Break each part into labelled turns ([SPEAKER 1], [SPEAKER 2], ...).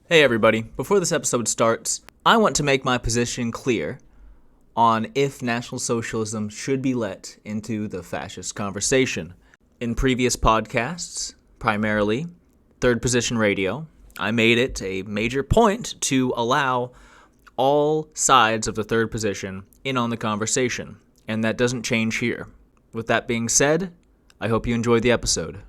[SPEAKER 1] Hey everybody, before this episode starts, I want to make my position clear on if National Socialism should be let into the fascist conversation. In previous podcasts, primarily Third Position Radio, I made it a major point to allow all sides of the third position in on the conversation, and that doesn't change here. With that being said, I hope you enjoyed the episode.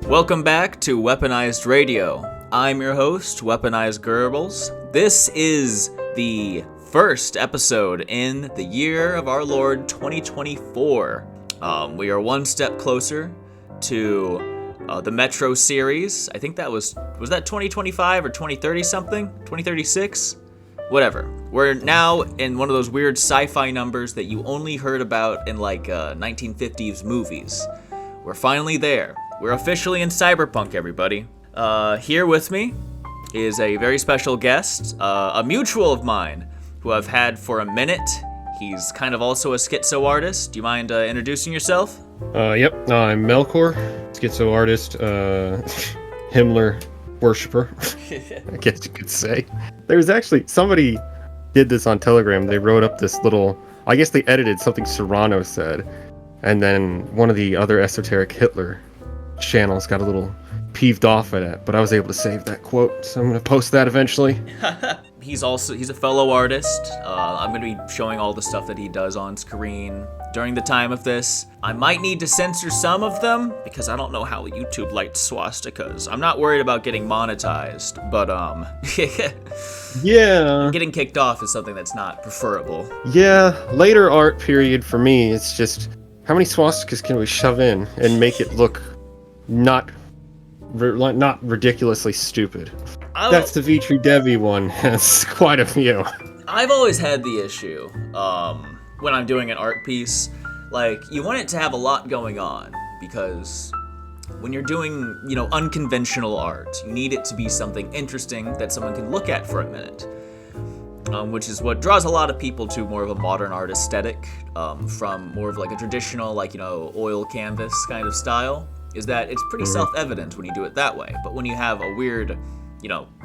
[SPEAKER 1] Welcome back to Weaponized Radio. I'm your host, Weaponized Goebbels. This is the first episode in the year of our Lord 2024. We are one step closer to the Metro series. I think that was that 2025 or 2030 something? 2036? Whatever. We're now in one of those weird sci-fi numbers that you only heard about in 1950s movies. We're finally there. We're officially in cyberpunk, everybody. Here with me is a very special guest, a mutual of mine, who I've had for a minute. He's kind of also a schizo artist. Do you mind introducing yourself?
[SPEAKER 2] Yep. I'm Melkor, schizo artist, Himmler worshiper, I guess you could say. There's actually, somebody did this on Telegram. They wrote up this little, I guess they edited something Serrano said, and then one of the other esoteric Hitler channels got a little peeved off at it, but I was able to save that quote, so I'm going to post that eventually.
[SPEAKER 1] He's a fellow artist. I'm going to be showing all the stuff that he does on screen during the time of this. I might need to censor some of them because I don't know how YouTube likes swastikas. I'm not worried about getting monetized, but
[SPEAKER 2] yeah,
[SPEAKER 1] getting kicked off is something that's not preferable.
[SPEAKER 2] Yeah, later art period for me, it's just how many swastikas can we shove in and make it look not ridiculously stupid. That's the Vitri Devi one. Has quite a few.
[SPEAKER 1] I've always had the issue when I'm doing an art piece, you want it to have a lot going on, because when you're doing, unconventional art, you need it to be something interesting that someone can look at for a minute. which is what draws a lot of people to more of a modern art aesthetic, from more of like a traditional, like, oil canvas kind of style, is that it's pretty self-evident when you do it that way. But when you have a weird,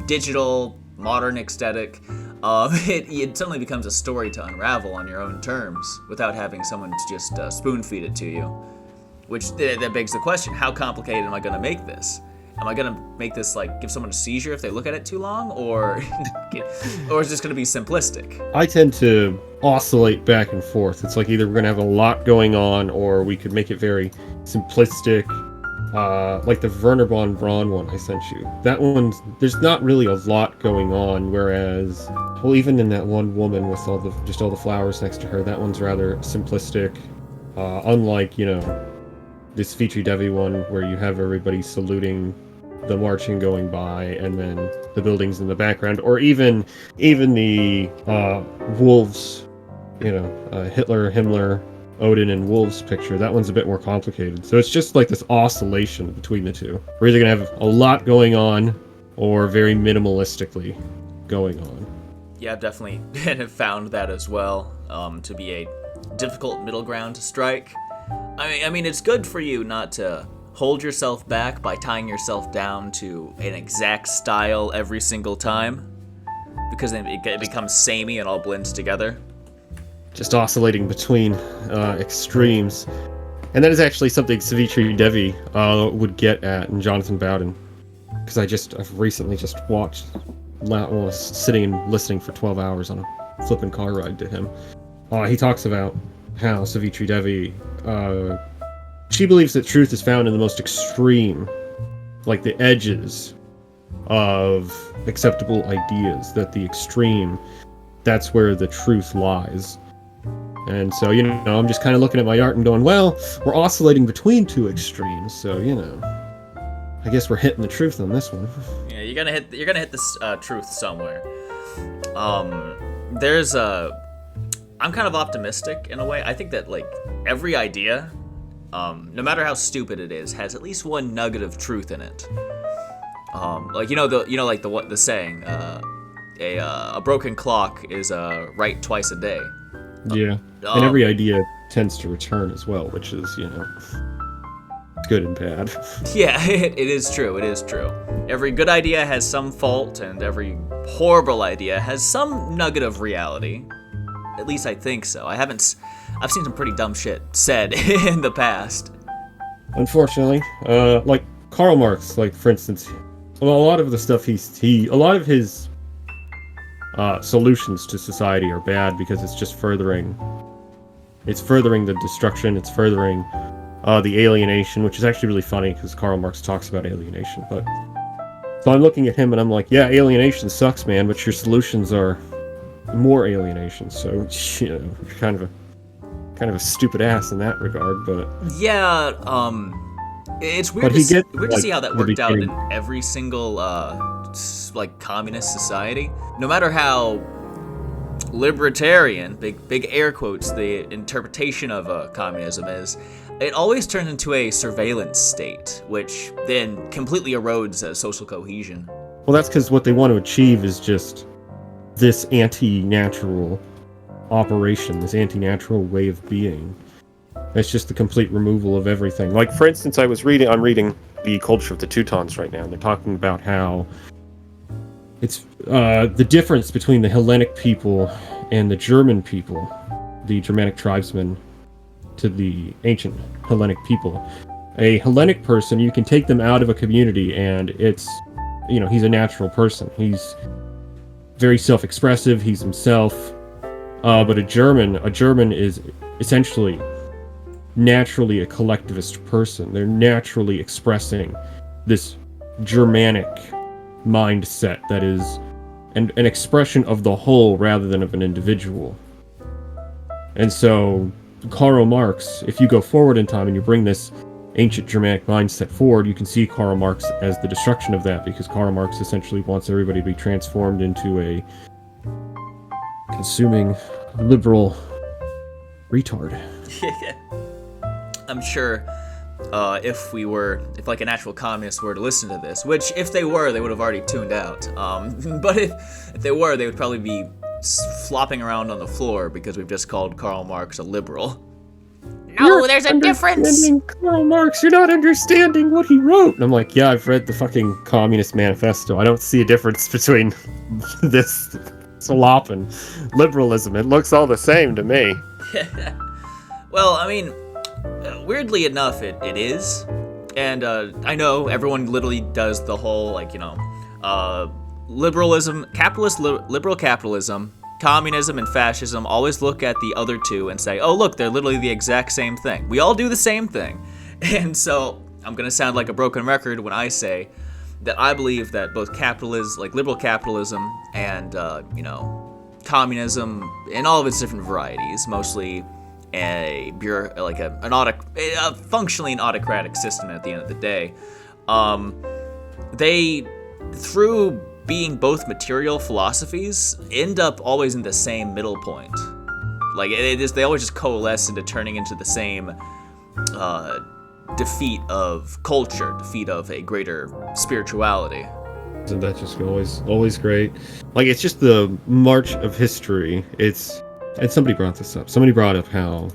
[SPEAKER 1] digital, modern aesthetic, it suddenly becomes a story to unravel on your own terms without having someone to just spoon-feed it to you. Which, that begs the question, how complicated am I going to make this? Am I going to make this, give someone a seizure if they look at it too long? Or is this going to be simplistic?
[SPEAKER 2] I tend to oscillate back and forth. It's like either we're going to have a lot going on, or we could make it very simplistic. Like the Werner von Braun one I sent you. That one, there's not really a lot going on, whereas, even in that one woman with all the flowers next to her, that one's rather simplistic. Unlike, this Savitri Devi one where you have everybody saluting the marching going by and then the buildings in the background, or even the wolves, Hitler, Himmler, Odin, and wolves picture. That one's a bit more complicated. So it's just like this oscillation between the two. We're either going to have a lot going on or very minimalistically going on.
[SPEAKER 1] Yeah, I've definitely found that as well, to be a difficult middle ground to strike. I mean, it's good for you not to hold yourself back by tying yourself down to an exact style every single time, because then it becomes samey and all blends together.
[SPEAKER 2] Just oscillating between extremes. And that is actually something Savitri Devi would get at in Jonathan Bowden. Because I've recently just watched, was sitting and listening for 12 hours on a flippin' car ride to him. He talks about how Savitri Devi, she believes that truth is found in the most extreme, like the edges of acceptable ideas, that the extreme, that's where the truth lies. And so, I'm just kind of looking at my art and going, well, we're oscillating between two extremes, so, I guess we're hitting the truth on this one.
[SPEAKER 1] Yeah, you're gonna hit this truth somewhere. I'm kind of optimistic in a way. I think that every idea, no matter how stupid it is, has at least one nugget of truth in it. The saying, a broken clock is right twice a day.
[SPEAKER 2] Yeah, and every idea tends to return as well, which is, good and bad.
[SPEAKER 1] Yeah, it is true, it is true. Every good idea has some fault, and every horrible idea has some nugget of reality. At least I think so. I've seen some pretty dumb shit said in the past.
[SPEAKER 2] Unfortunately, like Karl Marx, for instance, a lot of the stuff a lot of his solutions to society are bad because it's just furthering the destruction, it's furthering the alienation, which is actually really funny because Karl Marx talks about alienation. But so I'm looking at him and I'm like, yeah, alienation sucks, man, but your solutions are more alienation. So you're kind of a stupid ass in that regard. But
[SPEAKER 1] yeah, it's weird. Weird to see how that worked out in every single communist society. No matter how libertarian, big air quotes, the interpretation of communism is, it always turns into a surveillance state, which then completely erodes social cohesion.
[SPEAKER 2] Well, that's because what they want to achieve is just this anti-natural operation, this anti-natural way of being. It's just the complete removal of everything. Like, for instance, I'm reading The Culture of the Teutons right now, and they're talking about how it's the difference between the Hellenic people and the German people, the Germanic tribesmen, to the ancient Hellenic people. A Hellenic person, you can take them out of a community and it's, he's a natural person. He's very self-expressive, he's himself. But a German is essentially naturally a collectivist person. They're naturally expressing this Germanic mindset that is an expression of the whole rather than of an individual. And so Karl Marx, if you go forward in time and you bring this ancient Germanic mindset forward, you can see Karl Marx as the destruction of that, because Karl Marx essentially wants everybody to be transformed into a consuming liberal retard.
[SPEAKER 1] I'm sure if an actual communist were to listen to this, which if they were, they would have already tuned out. But if they were, they would probably be flopping around on the floor because we've just called Karl Marx a liberal.
[SPEAKER 3] No, there's a difference.
[SPEAKER 2] Karl Marx, you're not understanding what he wrote. And I'm like, yeah, I've read the fucking Communist Manifesto. I don't see a difference between this slop and liberalism. It looks all the same to me.
[SPEAKER 1] Well, I mean, weirdly enough, it is. And I know everyone literally does the whole, like, you know, liberalism, liberal capitalism, communism and fascism always look at the other two and say, oh, look, they're literally the exact same thing. We all do the same thing. And so I'm going to sound like a broken record when I say that I believe that both capitalism, like liberal capitalism and, you know, communism in all of its different varieties, mostly a functionally an autocratic system at the end of the day, they, through being both material philosophies, end up always in the same middle point. Like, they always just coalesce into turning into the same defeat of culture, defeat of a greater spirituality.
[SPEAKER 2] Isn't that just always great? Like, it's just the march of history. And somebody brought this up. Somebody brought up how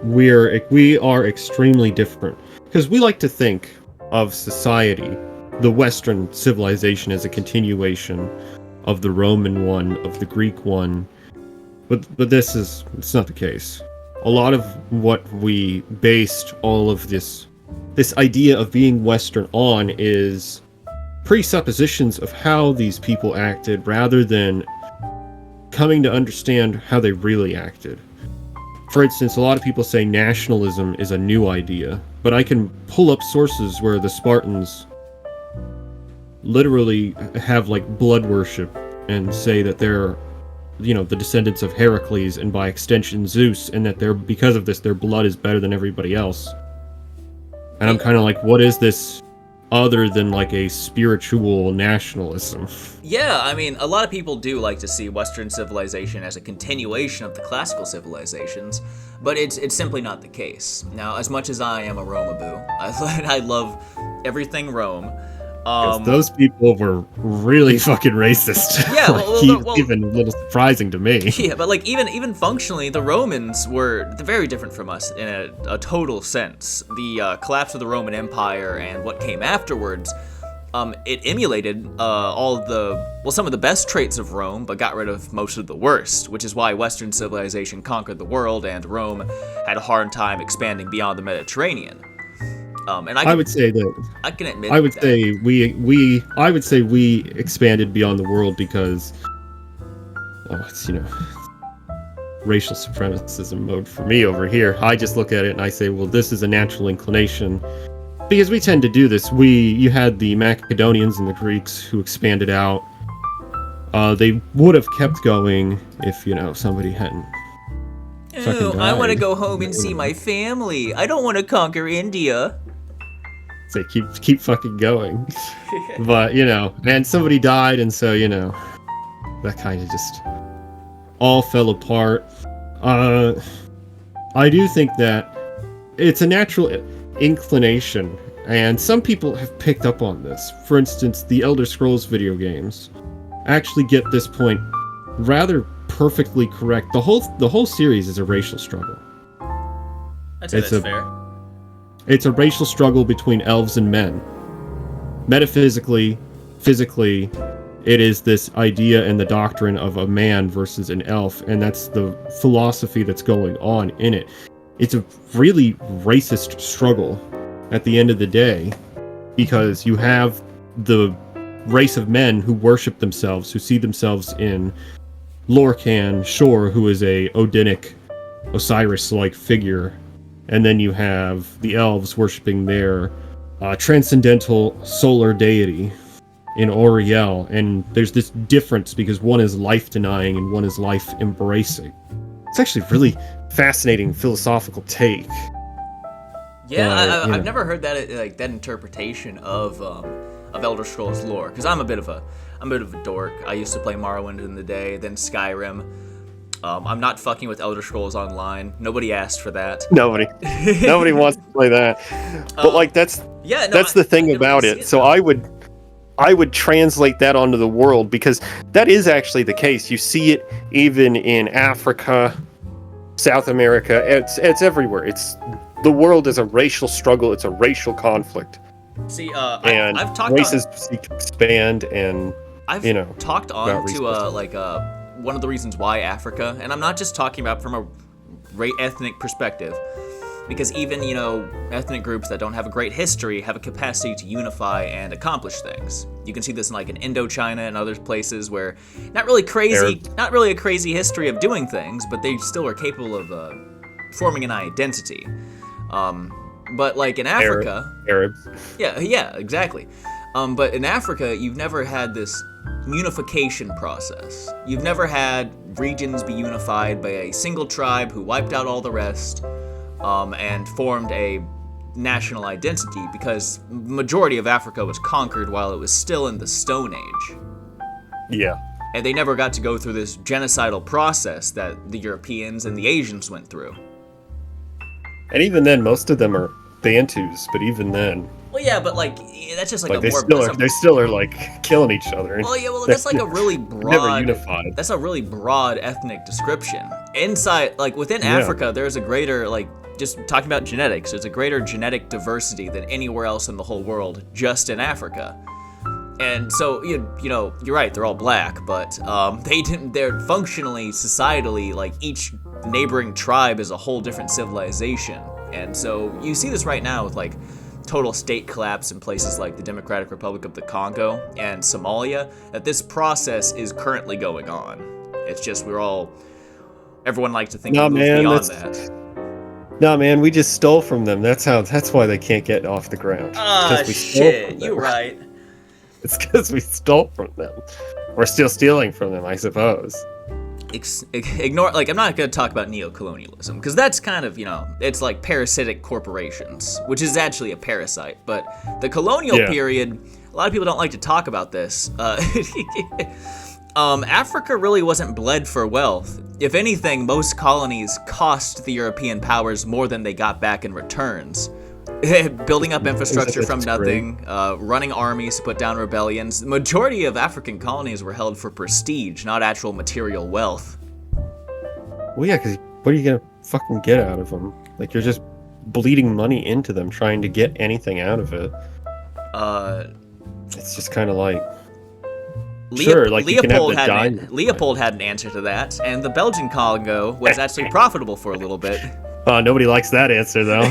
[SPEAKER 2] we are extremely different. Because we like to think of society, the Western civilization, as a continuation of the Roman one, of the Greek one, but it's not the case. A lot of what we based all of this idea of being Western on is presuppositions of how these people acted, rather than coming to understand how they really acted. For instance, a lot of people say nationalism is a new idea, but I can pull up sources where the Spartans literally have, like, blood worship and say that they're, you know, the descendants of Heracles and by extension Zeus, and that because of this their blood is better than everybody else. And I'm kind of like, what is this other than like a spiritual nationalism?
[SPEAKER 1] Yeah, I mean, a lot of people do like to see Western civilization as a continuation of the classical civilizations, but it's simply not the case. Now, as much as I am a Romaboo, I love everything Rome.
[SPEAKER 2] Those people were really fucking racist.
[SPEAKER 1] Yeah,
[SPEAKER 2] well, even a little surprising to me.
[SPEAKER 1] Yeah, but like even functionally, the Romans were very different from us in a total sense. The collapse of the Roman Empire and what came afterwards, it emulated some of the best traits of Rome, but got rid of most of the worst, which is why Western civilization conquered the world and Rome had a hard time expanding beyond the Mediterranean. And I would say that I can admit.
[SPEAKER 2] I would say we expanded beyond the world because, it's, you know, racial supremacism mode for me over here. I just look at it and I say, well, this is a natural inclination, because we tend to do this. You had the Macedonians and the Greeks who expanded out. They would have kept going if, you know, somebody hadn't.
[SPEAKER 1] I want to go home and see my family. I don't want to conquer India.
[SPEAKER 2] Say keep fucking going. But, you know, and somebody died, and so, you know, that kind of just all fell apart. I do think that it's a natural inclination, and some people have picked up on this. For instance, the Elder Scrolls video games actually get this point rather perfectly correct. The whole series is a racial struggle.
[SPEAKER 1] I'd say that's fair.
[SPEAKER 2] It's a racial struggle between elves and men. Metaphysically, physically, it is this idea and the doctrine of a man versus an elf, and that's the philosophy that's going on in it. It's a really racist struggle at the end of the day, because you have the race of men who worship themselves, who see themselves in Lorcan Shore, who is a Odinic, Osiris-like figure, and then you have the elves worshipping their transcendental solar deity in Auriel, and there's this difference because one is life-denying and one is life-embracing. It's actually a really fascinating philosophical take.
[SPEAKER 1] Yeah, I've never heard that that interpretation of Elder Scrolls lore, because I'm a bit of a dork. I used to play Morrowind in the day, then Skyrim. I'm not fucking with Elder Scrolls Online. Nobody asked for that.
[SPEAKER 2] Nobody wants to play that. But like that's the thing about it. So I would I would translate that onto the world, because that is actually the case. You see it even in Africa, South America. It's everywhere. The world is a racial struggle. It's a racial conflict.
[SPEAKER 1] See,
[SPEAKER 2] and
[SPEAKER 1] I've talked
[SPEAKER 2] races seek to expand, and
[SPEAKER 1] I've talked on to one of the reasons why Africa, and I'm not just talking about from a ethnic perspective, because even ethnic groups that don't have a great history have a capacity to unify and accomplish things. You can see this in Indochina and other places where not really a crazy history of doing things, but they still are capable of forming an identity. But in Africa,
[SPEAKER 2] Arabs.
[SPEAKER 1] Yeah, exactly. But in Africa, you've never had this unification process. You've never had regions be unified by a single tribe who wiped out all the rest, and formed a national identity, because majority of Africa was conquered while it was still in the Stone Age.
[SPEAKER 2] Yeah.
[SPEAKER 1] And they never got to go through this genocidal process that the Europeans and the Asians went through.
[SPEAKER 2] And even then, most of them are Bantus, but even then...
[SPEAKER 1] Well, yeah, but that's just
[SPEAKER 2] they still are killing each other.
[SPEAKER 1] Well, yeah, that's a really broad...
[SPEAKER 2] Never unified.
[SPEAKER 1] That's a really broad ethnic description. Inside, within Africa, there's a greater, just talking about genetics, there's a greater genetic diversity than anywhere else in the whole world, just in Africa. And so, you're right, they're all black, but they're functionally, societally, each neighboring tribe is a whole different civilization. And so you see this right now with total state collapse in places like the Democratic Republic of the Congo and Somalia, that this process is currently going on. It's just everyone likes to think it moves beyond that.
[SPEAKER 2] No, man, we just stole from them. That's why they can't get off the ground.
[SPEAKER 1] Shit, you're right.
[SPEAKER 2] It's because we stole from them. We're still stealing from them, I suppose.
[SPEAKER 1] Ignore, I'm not going to talk about neocolonialism, because that's kind of, it's like parasitic corporations, which is actually a parasite. But the colonial period, a lot of people don't like to talk about this. Africa really wasn't bled for wealth. If anything, most colonies cost the European powers more than they got back in returns. Building up infrastructure from nothing, running armies to put down rebellions. The majority of African colonies were held for prestige, not actual material wealth.
[SPEAKER 2] Well, yeah, because what are you going to fucking get out of them? You're just bleeding money into them, trying to get anything out of it. It's just kind of
[SPEAKER 1] Leopold had an answer to that, and the Belgian Congo was actually profitable for a little bit.
[SPEAKER 2] Nobody likes that answer, though.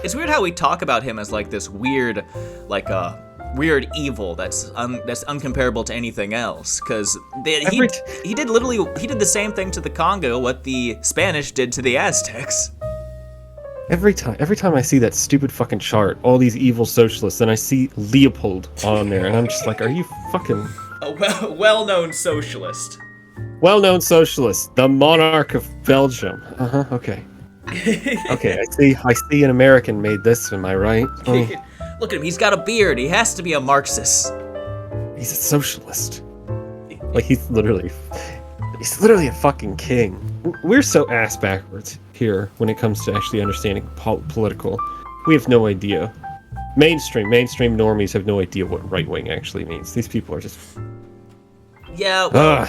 [SPEAKER 1] It's weird how we talk about him as this weird, weird evil that's uncomparable to anything else. Because he did the same thing to the Congo what the Spanish did to the Aztecs.
[SPEAKER 2] Every time I see that stupid fucking chart, all these evil socialists, and I see Leopold on there, and I'm just like, are you fucking...
[SPEAKER 1] A well-known socialist.
[SPEAKER 2] Well-known socialist, the monarch of Belgium. Okay. Okay, I see an American made this, am I right?
[SPEAKER 1] Look at him, he's got a beard, he has to be a Marxist.
[SPEAKER 2] He's a socialist. He's literally a fucking king. We're so ass backwards here when it comes to actually understanding political. We have no idea. Mainstream normies have no idea what right-wing actually means. These people are just...
[SPEAKER 1] Yeah, well,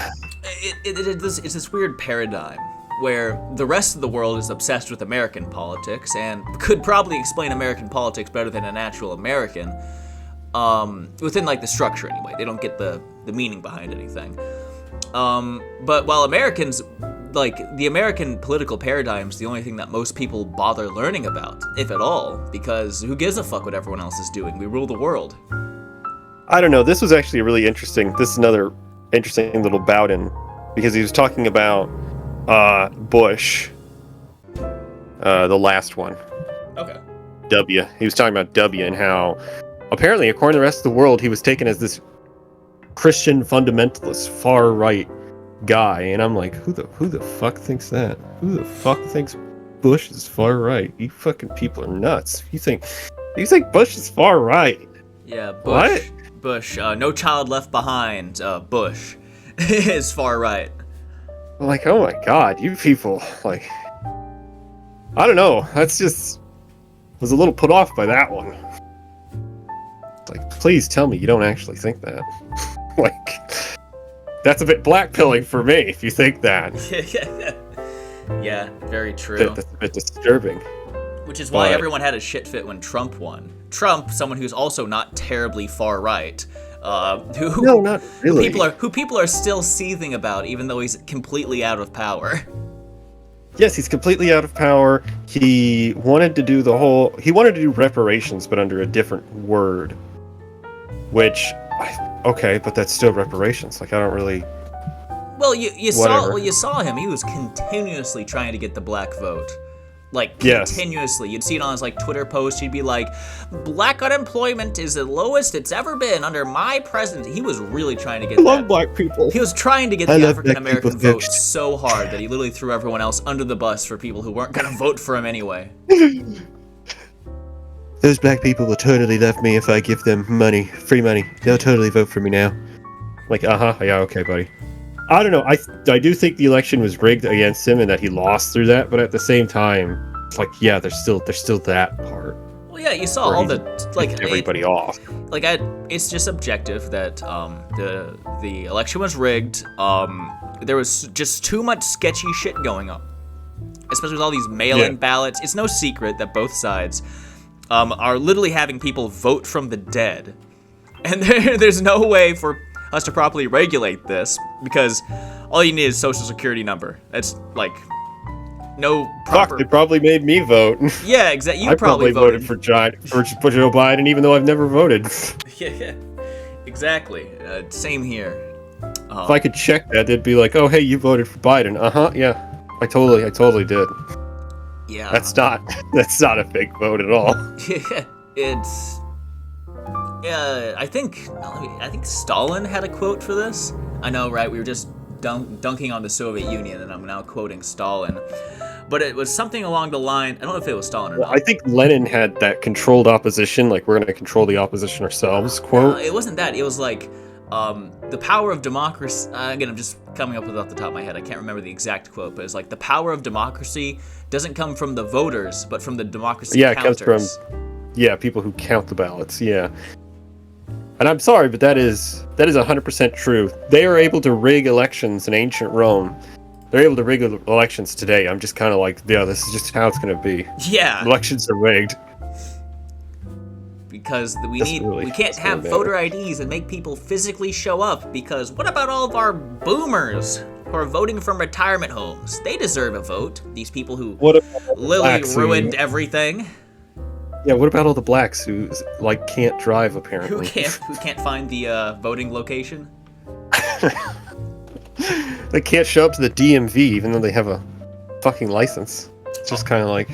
[SPEAKER 1] it's this weird paradigm where the rest of the world is obsessed with American politics and could probably explain American politics better than an actual American, within the structure anyway. They don't get the meaning behind anything. But while Americans, the American political paradigm is the only thing that most people bother learning about, if at all, because who gives a fuck what everyone else is doing? We rule the world.
[SPEAKER 2] I don't know. This was actually really interesting. This is another interesting little bout-in, because he was talking about Bush, the last one.
[SPEAKER 1] Okay.
[SPEAKER 2] W. He was talking about W and how apparently, according to the rest of the world, he was taken as this Christian fundamentalist, far right guy, and I'm like, who the fuck thinks that? Who the fuck thinks Bush is far right? You fucking people are nuts. You think Bush is far right?
[SPEAKER 1] Yeah, Bush.
[SPEAKER 2] What?
[SPEAKER 1] Bush, No Child Left Behind, Bush is far right.
[SPEAKER 2] Oh my god, you people, I don't know, was a little put off by that one. please tell me you don't actually think that. Like, that's a bit blackpilling for me if you think that.
[SPEAKER 1] Yeah, very true.
[SPEAKER 2] That's a bit disturbing.
[SPEAKER 1] Which is why everyone had a shit fit when Trump won. Trump, someone who's also not terribly far right,
[SPEAKER 2] no, not really.
[SPEAKER 1] Who people are still seething about, even though he's completely out of power.
[SPEAKER 2] Yes, he's completely out of power. He wanted to do reparations, but under a different word. Which, okay, but that's still reparations. Like, I don't really.
[SPEAKER 1] Well, you saw him. He was continuously trying to get the black vote. Like, continuously. Yes. You'd see it on his, like, Twitter post. He'd be like, black unemployment is the lowest it's ever been under my presidency. He was really trying to get
[SPEAKER 2] love black people.
[SPEAKER 1] He was trying to get the African-American vote so hard that he literally threw everyone else under the bus for people who weren't going to vote for him anyway.
[SPEAKER 2] Those black people will totally love me if I give them money, free money. They'll totally vote for me now. Like, yeah, okay, buddy. I don't know. I do think the election was rigged against him and that he lost through that. But at the same time, it's like, yeah, there's still that part.
[SPEAKER 1] Well, yeah, you saw all the
[SPEAKER 2] everybody off.
[SPEAKER 1] Like, it's just objective that the election was rigged. There was just too much sketchy shit going on, especially with all these mail-in ballots. It's no secret that both sides are literally having people vote from the dead, and there's no way for us to properly regulate this, because all you need is social security number. That's like no proper.
[SPEAKER 2] Fuck, they probably made me vote.
[SPEAKER 1] Yeah, exactly. You
[SPEAKER 2] I probably voted for Joe Biden, even though I've never voted.
[SPEAKER 1] Yeah, exactly. Same here.
[SPEAKER 2] If I could check that, they'd be like, "Oh, hey, you voted for Biden." Yeah, I totally did.
[SPEAKER 1] Yeah,
[SPEAKER 2] that's not a fake vote at all.
[SPEAKER 1] Yeah, it's. I think Stalin had a quote for this. I know, right? We were just dunking on the Soviet Union, and I'm now quoting Stalin. But it was something along the line. I don't know if it was Stalin or not.
[SPEAKER 2] I think Lenin had that controlled opposition, like, we're going to control the opposition ourselves quote.
[SPEAKER 1] It wasn't that. It was like the power of democracy. Again, I'm just coming up with it off the top of my head. I can't remember the exact quote, but it's like the power of democracy doesn't come from the voters, but from the democracy counters.
[SPEAKER 2] It comes from people who count the ballots. Yeah. And I'm sorry, but that is 100% true. They are able to rig elections in ancient Rome. They're able to rig elections today. I'm just kind of like, yeah, this is just how it's going to be.
[SPEAKER 1] Yeah.
[SPEAKER 2] Elections are rigged.
[SPEAKER 1] Because we can't have voter IDs and make people physically show up, because what about all of our boomers who are voting from retirement homes? They deserve a vote. These people who literally ruined everything.
[SPEAKER 2] Yeah, what about all the blacks who can't drive apparently?
[SPEAKER 1] Who can't find the voting location?
[SPEAKER 2] They can't show up to the DMV even though they have a fucking license. It's just kind of like,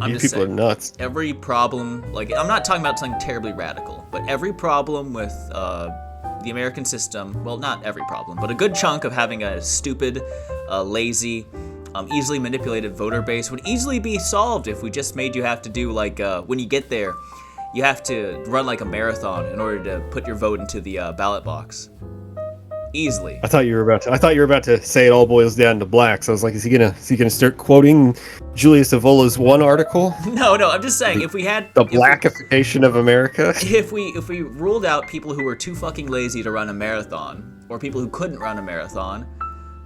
[SPEAKER 2] these people are nuts.
[SPEAKER 1] Every problem, like, I'm not talking about something terribly radical, but every problem with the American system, well, not every problem, but a good chunk of having a stupid, lazy, easily manipulated voter base would easily be solved if we just made you have to do, like, when you get there, you have to run like a marathon in order to put your vote into the ballot box. Easily.
[SPEAKER 2] I thought you were about to say it all boils down to blacks. I was like, is he gonna start quoting Julius Evola's one article?
[SPEAKER 1] No, I'm just saying, if we had
[SPEAKER 2] the blackification of America.
[SPEAKER 1] If we ruled out people who were too fucking lazy to run a marathon, or people who couldn't run a marathon,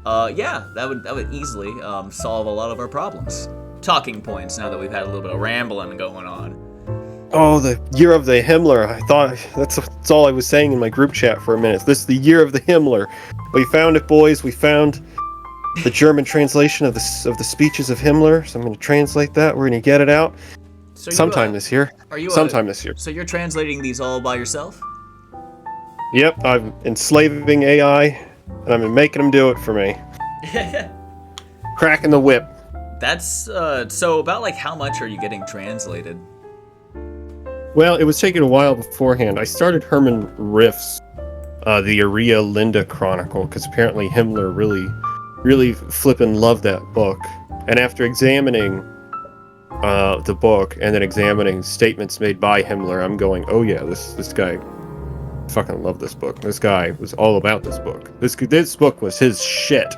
[SPEAKER 1] that would easily solve a lot of our problems. Talking points, now that we've had a little bit of rambling going on.
[SPEAKER 2] Oh, the year of the Himmler. I thought that's all I was saying in my group chat for a minute. This is the year of the Himmler. We found it, boys. We found the German translation of the speeches of Himmler. So I'm going to translate that. We're going to get it out sometime this year. Sometime this year.
[SPEAKER 1] So you're translating these all by yourself?
[SPEAKER 2] Yep, I'm enslaving AI, and I'm making them do it for me. Cracking the whip.
[SPEAKER 1] That's so about, like, how much are you getting translated?
[SPEAKER 2] Well, it was taking a while beforehand. I started Herman Riff's the Aria Linda Chronicle, because apparently Himmler really flippin' loved that book. And after examining the book and then examining statements made by Himmler, I'm going, oh yeah, this guy fucking loved this book. This guy was all about this book. This book was his shit.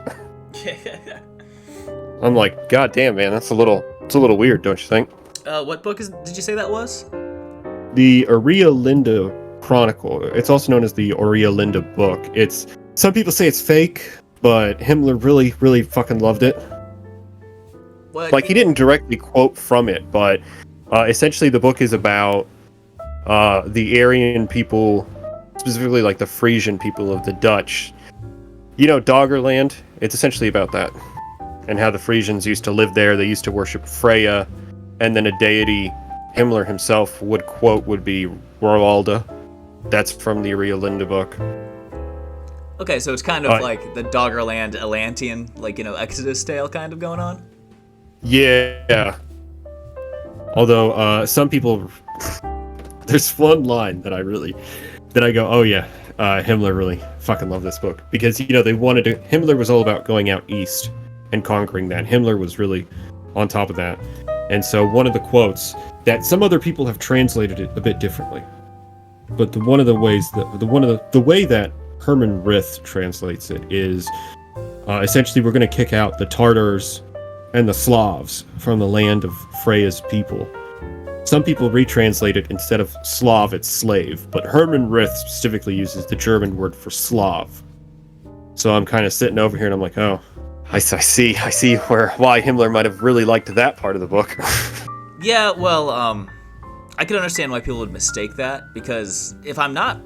[SPEAKER 2] I'm like, god damn, man, it's a little weird, don't you think?
[SPEAKER 1] What book did you say that was?
[SPEAKER 2] The Aria Linda Chronicle. It's also known as the Aurea Linda book. Some people say it's fake, but Himmler really, really fucking loved it.
[SPEAKER 1] What?
[SPEAKER 2] Like, he didn't directly quote from it, but essentially the book is about the Aryan people, specifically like the Frisian people of the Dutch. You know, Doggerland? It's essentially about that. And how the Frisians used to live there. They used to worship Freya, and then a deity Himmler himself would quote would be Roalda. That's from the Aurea Linda book.
[SPEAKER 1] Okay, so it's kind of like the Doggerland Atlantean, like, you know, Exodus tale kind of going on?
[SPEAKER 2] Yeah. Although, some people... There's one line that I go, oh yeah, Himmler really fucking loved this book. Because, you know, Himmler was all about going out east and conquering that. Himmler was really on top of that. And so one of the quotes that some other people have translated it a bit differently. But the way that Herman Rith translates it is essentially we're going to kick out the Tartars and the Slavs from the land of Freya's people. Some people retranslate it, instead of Slav, it's slave, but Herman Rith specifically uses the German word for Slav. So I'm kind of sitting over here and I'm like, oh, I see why Himmler might have really liked that part of the book.
[SPEAKER 1] Yeah, well, I can understand why people would mistake that, because if I'm not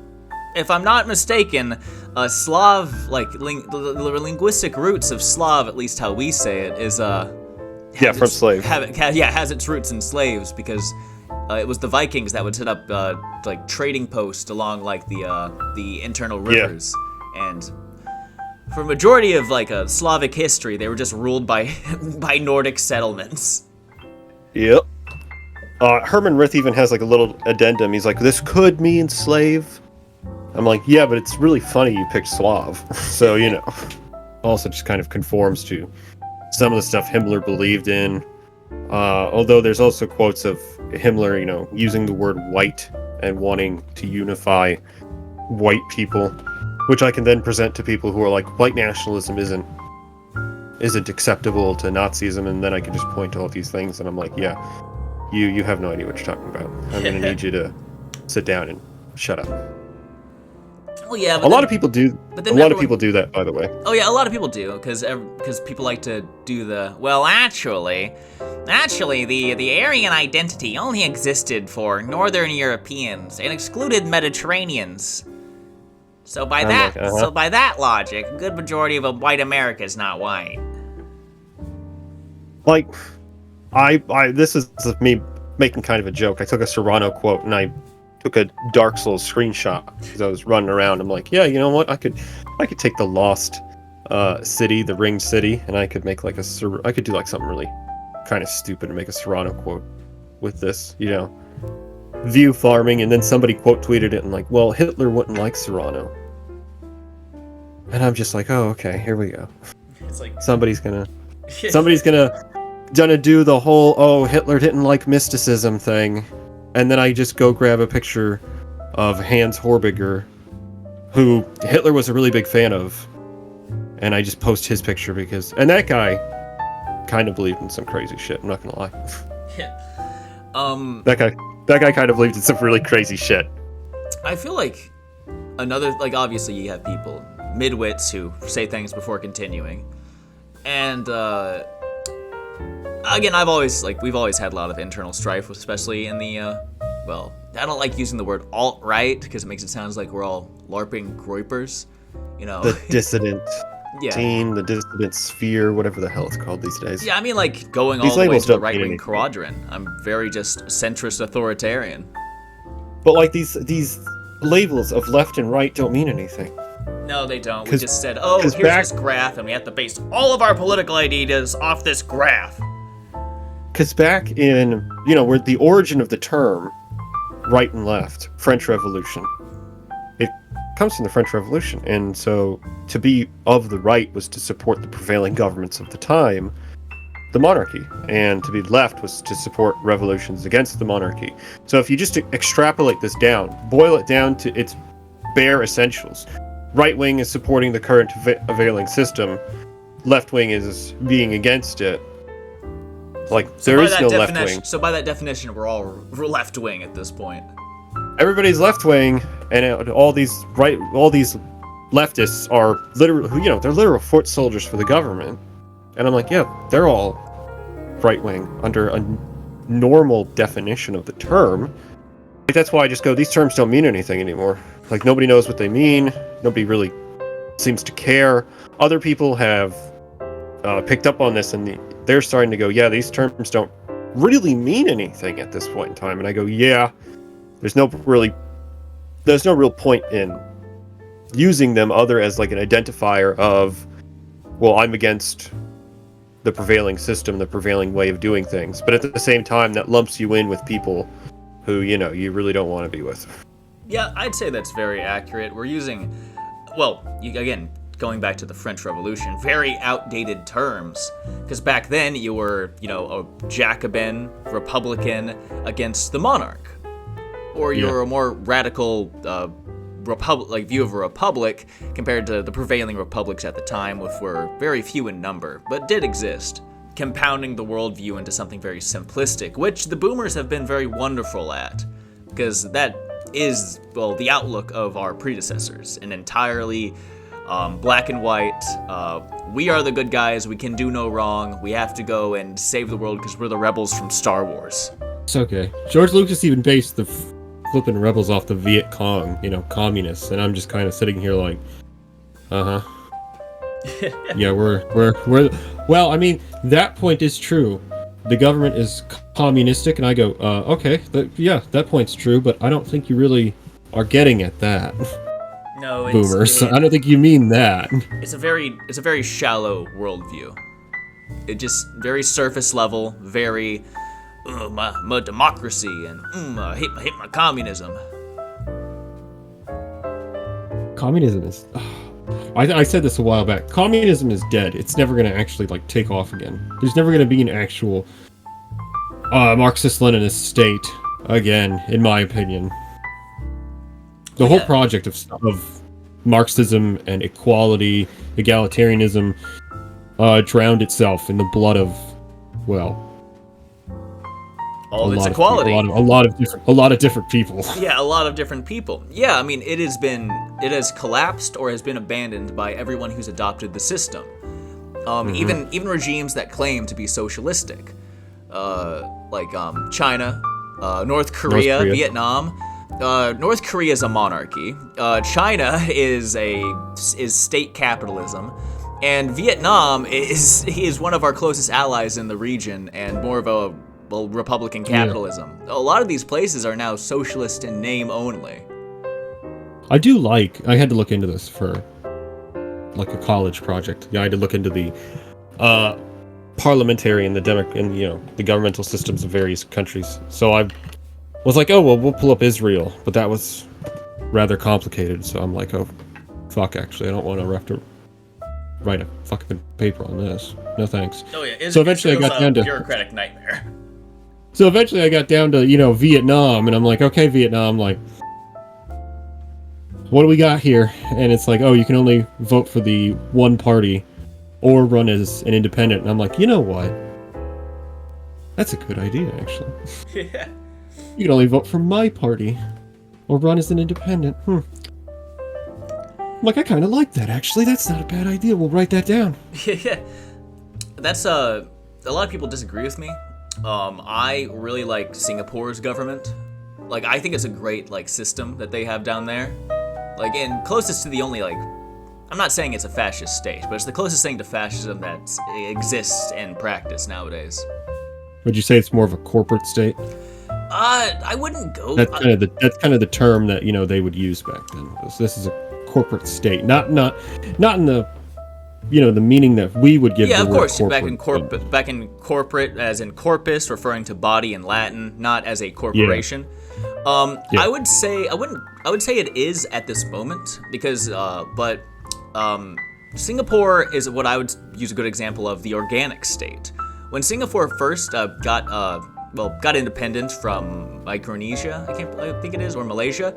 [SPEAKER 1] mistaken, Slav, like the linguistic roots of Slav, at least how we say it, is
[SPEAKER 2] from slave.
[SPEAKER 1] Has its roots in slaves, because it was the Vikings that would set up like trading posts along like the internal rivers, and for a majority of like Slavic history, they were just ruled by Nordic settlements.
[SPEAKER 2] Yep. Herman Rith even has like a little addendum. He's like, this could mean slave. I'm like, yeah, but it's really funny you picked Slav. So, you know, also just kind of conforms to some of the stuff Himmler believed in. Although there's also quotes of Himmler, you know, using the word white and wanting to unify white people, which I can then present to people who are like, white nationalism isn't acceptable to Nazism, and then I can just point to all these things, and I'm like, yeah, you have no idea what you're talking about. I'm going to need you to sit down and shut up.
[SPEAKER 1] Well, yeah,
[SPEAKER 2] a lot of people do. A lot of people do that, by the way.
[SPEAKER 1] Oh yeah, a lot of people do, because people like to do the, well, actually, the Aryan identity only existed for Northern Europeans and excluded Mediterraneans. So by that logic, a good majority of white America is not white.
[SPEAKER 2] Like, this is me making kind of a joke. I took a Serrano quote and I took a Dark Souls screenshot because I was running around. I'm like, yeah, you know what? I could take the lost city, the ringed city, and I could make like I could do like something really kind of stupid and make a Serrano quote with this, you know, view farming, and then somebody quote tweeted it and like, well, Hitler wouldn't like Serrano. And I'm just like, oh, okay, here we go.
[SPEAKER 1] It's like
[SPEAKER 2] somebody's gonna do the whole, oh, Hitler didn't like mysticism thing. And then I just go grab a picture of Hans Horbiger, who Hitler was a really big fan of. And I just post his picture and that guy kind of believed in some crazy shit, I'm not gonna lie.
[SPEAKER 1] Yeah.
[SPEAKER 2] That guy kind of believed in some really crazy shit.
[SPEAKER 1] I feel like obviously you have people, midwits, who say things before continuing. And, again, we've always had a lot of internal strife, especially in the, I don't like using the word alt-right, because it makes it sound like we're all LARPing groypers, you know.
[SPEAKER 2] The dissident
[SPEAKER 1] yeah.
[SPEAKER 2] team, the dissident sphere, whatever the hell it's called these days.
[SPEAKER 1] Yeah, I mean, like, going all the way to the right-wing quadrant. I'm very just centrist authoritarian.
[SPEAKER 2] But, like, these labels of left and right don't mean anything.
[SPEAKER 1] No, they don't. We just said, here's this graph, and we have to base all of our political ideas off this graph.
[SPEAKER 2] Because back in, you know, where the origin of the term right and left, French Revolution, it comes from the French Revolution. And so to be of the right was to support the prevailing governments of the time, the monarchy. And to be left was to support revolutions against the monarchy. So if you just extrapolate this down, boil it down to its bare essentials, right wing is supporting the current prevailing system, left wing is being against it. Like, there is no left wing.
[SPEAKER 1] So by that definition, we're all left wing at this point.
[SPEAKER 2] everybody's left wing, and all these leftists are literal, they're literal foot soldiers for the government. And I'm like, yeah, they're all right wing under a normal definition of the term. Like, that's why I just go, these terms don't mean anything anymore. Like, nobody knows what they mean. Nobody really seems to care. Other people have picked up on this, and they're starting to go, yeah, these terms don't really mean anything at this point in time. And I go, yeah, there's no real point in using them other as like an identifier of, well, I'm against the prevailing system, the prevailing way of doing things. But at the same time, that lumps you in with people who, you really don't want to be with.
[SPEAKER 1] Yeah, I'd say that's very accurate. We're using, well, again, going back to the French Revolution, very outdated terms. Because back then you were, a Jacobin, Republican against the monarch. Or you're a more radical view of a republic compared to the prevailing republics at the time, which were very few in number, but did exist, compounding the worldview into something very simplistic, which the boomers have been very wonderful at, because that is, well, the outlook of our predecessors, an entirely black and white, we are the good guys, we can do no wrong, we have to go and save the world because we're the rebels from Star Wars.
[SPEAKER 2] It's okay. George Lucas even based the flipping rebels off the Viet Cong, communists, and I'm just kind of sitting here like, yeah, we're well, I mean, that point is true. The government is communistic, and I go, okay, that point's true, but I don't think you really are getting at that.
[SPEAKER 1] No,
[SPEAKER 2] boomers. I don't think you mean that.
[SPEAKER 1] It's a very shallow worldview. It just very surface level, very my democracy, and I hate my communism.
[SPEAKER 2] Communism is. I said this a while back. Communism is dead. It's never going to actually take off again. There's never going to be an actual Marxist-Leninist state again, in my opinion. The whole project of Marxism and equality, egalitarianism, drowned itself in the blood of, well,
[SPEAKER 1] all of its equality.
[SPEAKER 2] A lot of different people.
[SPEAKER 1] Yeah, a lot of different people. Yeah, I mean, it has collapsed or has been abandoned by everyone who's adopted the system. Even regimes that claim to be socialistic, like China, North Korea, Vietnam. North Korea is a monarchy. China is state capitalism, and Vietnam is one of our closest allies in the region and more of a Republican capitalism. Yeah. A lot of these places are now socialist in name only.
[SPEAKER 2] I had to look into this for like a college project. Yeah, I had to look into the parliamentary and the governmental systems of various countries. So I was like, oh, well, we'll pull up Israel, but that was rather complicated. So I'm like, oh, fuck, actually, I don't want to have to write a fucking paper on this. No thanks.
[SPEAKER 1] Oh yeah,
[SPEAKER 2] so eventually I got down to
[SPEAKER 1] bureaucratic nightmare.
[SPEAKER 2] So eventually I got down to, Vietnam, and I'm like, okay, Vietnam, like, what do we got here? And it's like, oh, you can only vote for the one party or run as an independent. And I'm like, you know what? That's a good idea, actually.
[SPEAKER 1] Yeah.
[SPEAKER 2] You can only vote for my party or run as an independent. I'm like, I kind of like that, actually. That's not a bad idea. We'll write that down.
[SPEAKER 1] Yeah. That's, a lot of people disagree with me. I really like Singapore's government. Like, I think it's a great, system that they have down there. Like, and closest to the only, I'm not saying it's a fascist state, but it's the closest thing to fascism that exists in practice nowadays.
[SPEAKER 2] Would you say it's more of a corporate state?
[SPEAKER 1] I wouldn't go...
[SPEAKER 2] That's kind of the term that, they would use back then. This is a corporate state. Not in the... the meaning that we would give the word corporate. Yeah, of course,
[SPEAKER 1] back in corporate, as in corpus, referring to body in Latin, not as a corporation. Yeah. I would say it is at this moment, because, Singapore is what I would use a good example of the organic state. When Singapore first got independent from Micronesia, I think it is, or Malaysia.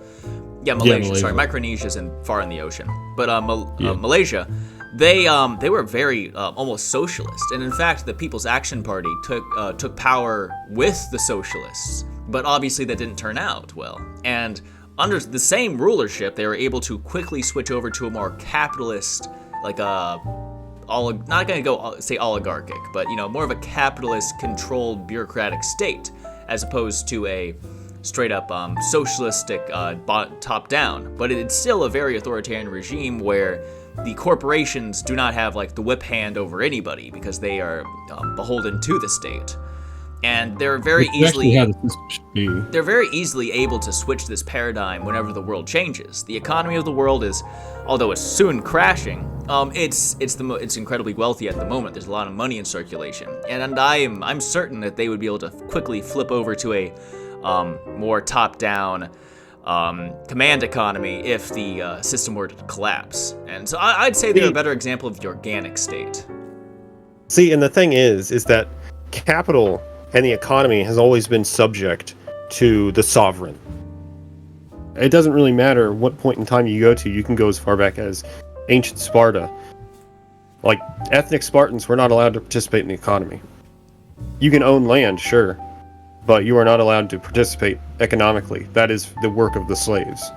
[SPEAKER 1] Yeah, Malaysia. Sorry, Micronesia is far in the ocean, but Malaysia. they were very almost socialist, and in fact, the People's Action Party took power with the socialists, but obviously that didn't turn out well. And under the same rulership, they were able to quickly switch over to a more capitalist, like not gonna go say oligarchic, but more of a capitalist-controlled bureaucratic state, as opposed to a straight-up socialistic top-down. But it's still a very authoritarian regime where the corporations do not have like the whip hand over anybody because they are beholden to the state. And they're very easily able to switch this paradigm whenever the world changes. The economy of the world is, although it's soon crashing, it's incredibly wealthy at the moment. There's a lot of money in circulation, and I'm certain that they would be able to quickly flip over to a more top-down command economy if the system were to collapse. And so I'd say they're a better example of the organic state.
[SPEAKER 2] See, and the thing is that capital and the economy has always been subject to the sovereign. It doesn't really matter what point in time you go to. You can go as far back as ancient Sparta. Like, ethnic Spartans were not allowed to participate in the economy. You can own land, sure, but you are not allowed to participate economically. That is the work of the slaves.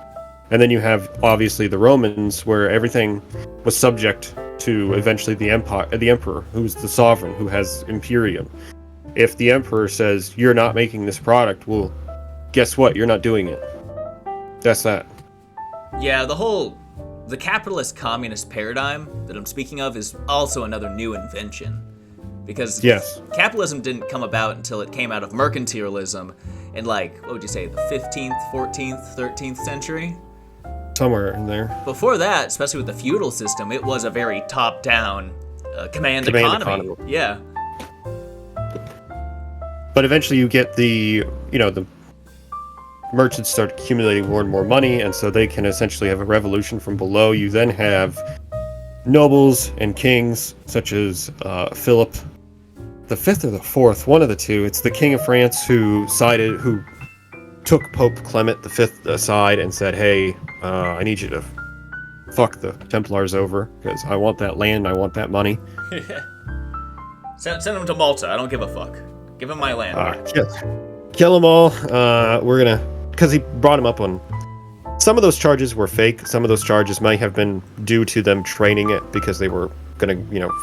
[SPEAKER 2] And then you have, obviously, the Romans, where everything was subject to, eventually, the emperor, who's the sovereign, who has imperium. If the emperor says, you're not making this product, well, guess what? You're not doing it. That's that.
[SPEAKER 1] Yeah, the capitalist communist paradigm that I'm speaking of is also another new invention. Because capitalism didn't come about until it came out of mercantilism in, like, what would you say, the 15th, 14th, 13th century?
[SPEAKER 2] Somewhere in there.
[SPEAKER 1] Before that, especially with the feudal system, it was a very top-down command economy. Yeah.
[SPEAKER 2] But eventually you get the merchants start accumulating more and more money, and so they can essentially have a revolution from below. You then have nobles and kings, such as Philip the Fifth or the Fourth, one of the two. It's the King of France who took Pope Clement the Fifth aside and said, hey, I need you to fuck the Templars over, because I want that land, I want that money.
[SPEAKER 1] Send them to Malta, I don't give a fuck. Give him my land.
[SPEAKER 2] Kill them all. Because he brought him up on... Some of those charges were fake. Some of those charges might have been due to them training it, because they were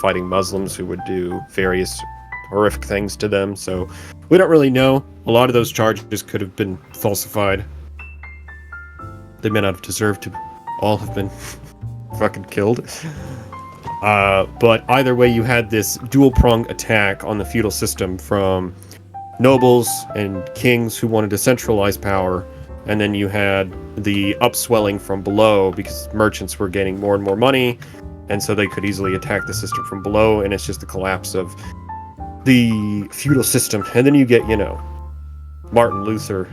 [SPEAKER 2] fighting Muslims who would do various horrific things to them. So we don't really know. A lot of those charges could have been falsified. They may not have deserved to all have been fucking killed. But either way, you had this dual-pronged attack on the feudal system from nobles and kings who wanted to centralize power, and then you had the upswelling from below because merchants were getting more and more money, and so they could easily attack the system from below, and it's just the collapse of the feudal system. And then you get, Martin Luther,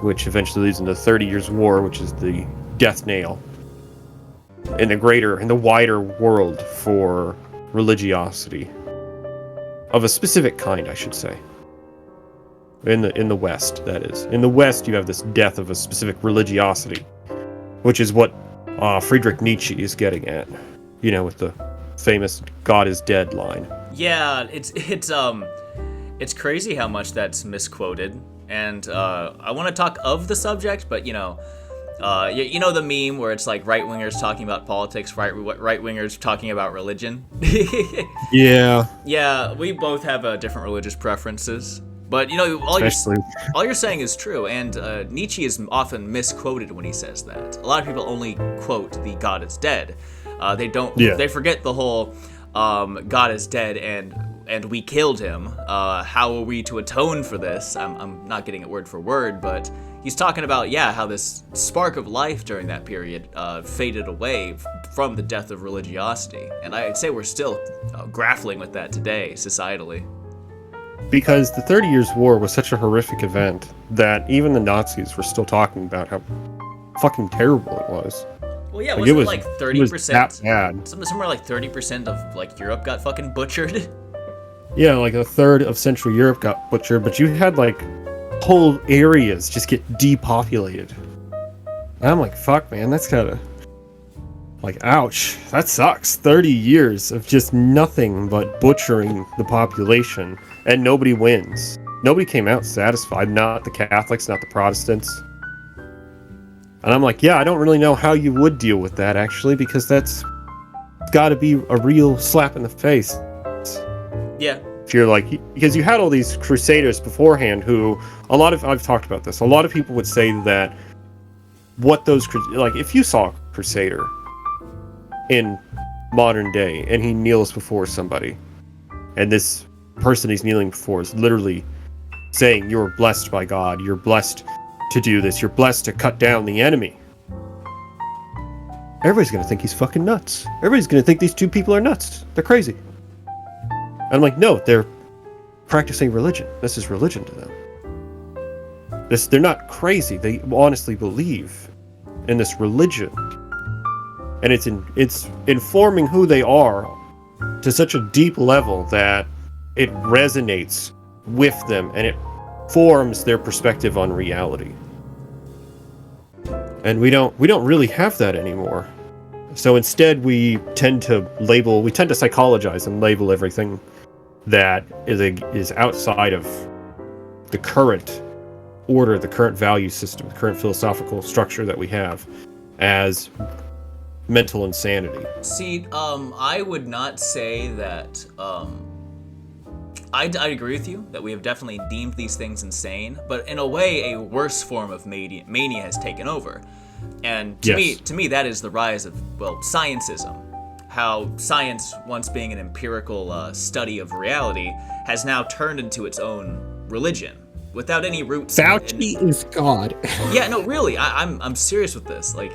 [SPEAKER 2] which eventually leads into the 30 Years' War, which is the death nail in the wider world for religiosity of a specific kind, I should say. In the West, that is. In the West, you have this death of a specific religiosity, which is what Friedrich Nietzsche is getting at, with the famous "God is dead" line.
[SPEAKER 1] Yeah, it's crazy how much that's misquoted, and I want to talk of the subject, but you know the meme where it's like right-wingers talking about politics, right-wingers talking about religion.
[SPEAKER 2] Yeah.
[SPEAKER 1] Yeah, we both have different religious preferences. But, all you're saying is true, and Nietzsche is often misquoted when he says that. A lot of people only quote the God is dead. They forget the whole God is dead and we killed him. How are we to atone for this? I'm not getting it word for word, but he's talking about, how this spark of life during that period faded away from the death of religiosity. And I'd say we're still grappling with that today, societally.
[SPEAKER 2] Because the 30 Years' War was such a horrific event that even the Nazis were still talking about how fucking terrible it was.
[SPEAKER 1] Well, yeah, wasn't it like 30%?
[SPEAKER 2] It was that bad.
[SPEAKER 1] Somewhere like 30% of like Europe got fucking butchered.
[SPEAKER 2] Yeah, like a third of Central Europe got butchered, but you had like whole areas just get depopulated. And I'm like, fuck, man, that's kind of... Like, ouch, that sucks. 30 years of just nothing but butchering the population, and nobody wins. Nobody came out satisfied, not the Catholics, not the Protestants. And I'm like, yeah, I don't really know how you would deal with that, actually, because that's got to be a real slap in the face.
[SPEAKER 1] Yeah.
[SPEAKER 2] If you're like, because you had all these crusaders beforehand who, I've talked about this, a lot of people would say that what those, like, if you saw a crusader in modern day and he kneels before somebody, and this person he's kneeling before is literally saying, you're blessed by God, you're blessed to do this, you're blessed to cut down the enemy, everybody's gonna think he's fucking nuts. Everybody's gonna think these two people are nuts. They're crazy. And I'm like, no, they're practicing religion. This is religion to them. They're not crazy. They honestly believe in this religion. And it's informing who they are to such a deep level that it resonates with them and it forms their perspective on reality. And we don't really have that anymore. So instead we tend to psychologize and label everything that is outside of the current order, the current value system, the current philosophical structure that we have as mental insanity.
[SPEAKER 1] See, I would not say that, I agree with you that we have definitely deemed these things insane, but in a way, a worse form of mania has taken over. And to me, that is the rise of, scientism. How science, once being an empirical study of reality, has now turned into its own religion without any roots.
[SPEAKER 2] Fauci is God.
[SPEAKER 1] Yeah, no, really, I'm serious with this. Like,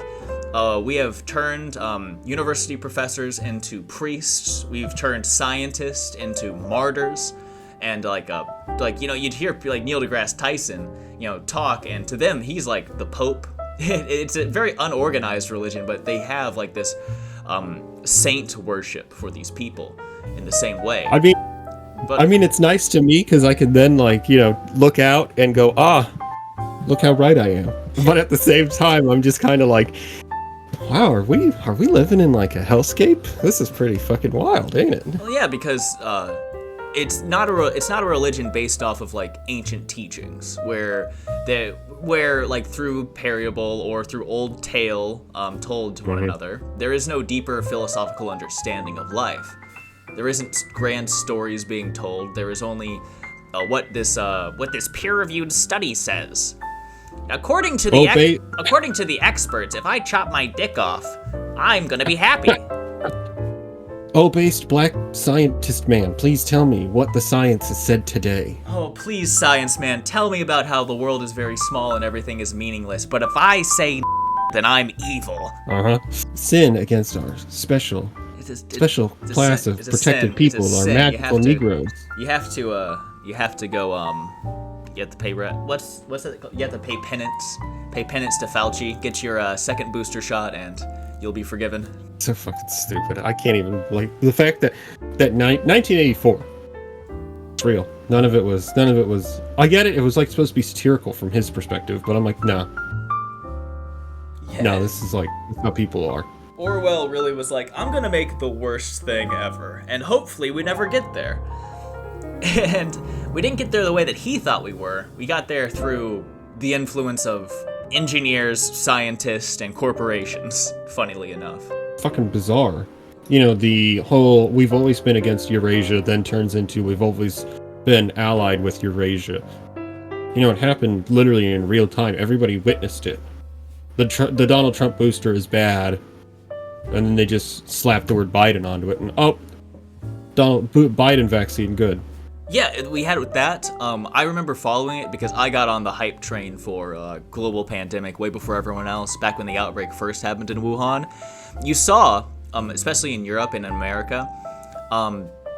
[SPEAKER 1] we have turned university professors into priests. We've turned scientists into martyrs, and you'd hear like Neil deGrasse Tyson, talk, and to them he's like the Pope. It's a very unorganized religion, but they have like this saint worship for these people in the same way.
[SPEAKER 2] I mean, it's nice to me because I can then look out and go, look how right I am. But at the same time, I'm just kind of like, wow, are we living in like a hellscape? This is pretty fucking wild, ain't it?
[SPEAKER 1] Well, yeah, because it's not a religion based off of like ancient teachings where like through parable or through old tale told to one another, there is no deeper philosophical understanding of life. There isn't grand stories being told. There is only what this peer-reviewed study says. According to the experts, if I chop my dick off, I'm gonna be happy.
[SPEAKER 2] Based black scientist man, please tell me what the science has said today.
[SPEAKER 1] Oh, please, science man, tell me about how the world is very small and everything is meaningless. But if I say then I'm evil.
[SPEAKER 2] Sin against our special class of protected people, our magical Negroes.
[SPEAKER 1] You have to go. You have to pay what's it called? You have to pay penance to Fauci. Get your second booster shot, and you'll be forgiven.
[SPEAKER 2] So fucking stupid. I can't even the fact that 1984. It's real. None of it was. I get it. It was like supposed to be satirical from his perspective, but I'm like, nah. Yeah. No, this is like how people are.
[SPEAKER 1] Orwell really was like, I'm gonna make the worst thing ever, and hopefully we never get there. And we didn't get there the way that he thought we were. We got there through the influence of engineers, scientists, and corporations, funnily enough.
[SPEAKER 2] Fucking bizarre. The whole we've always been against Eurasia then turns into we've always been allied with Eurasia. It happened literally in real time. Everybody witnessed it. The Donald Trump booster is bad, and then they just slapped the word Biden onto it, and Biden vaccine good.
[SPEAKER 1] Yeah, we had it with that. I remember following it because I got on the hype train for global pandemic way before everyone else, back when the outbreak first happened in Wuhan. You saw, especially in Europe and in America,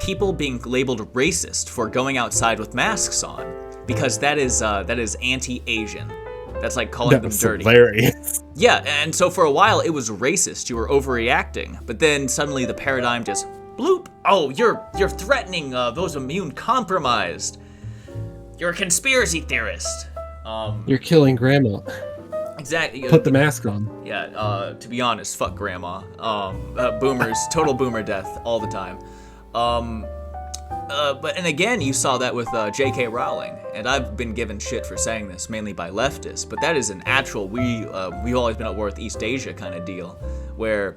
[SPEAKER 1] people being labeled racist for going outside with masks on because that is anti-Asian. That's like calling them dirty.
[SPEAKER 2] Hilarious.
[SPEAKER 1] Yeah, and so for a while it was racist. You were overreacting, but then suddenly the paradigm just bloop. Oh, you're threatening those immune compromised. You're a conspiracy theorist.
[SPEAKER 2] You're killing grandma.
[SPEAKER 1] Exactly.
[SPEAKER 2] Put the mask on.
[SPEAKER 1] Yeah, to be honest, fuck grandma. Boomers, total boomer death all the time. And again, you saw that with J.K. Rowling, and I've been given shit for saying this, mainly by leftists, but that is an actual we've always been at war with East Asia kind of deal, where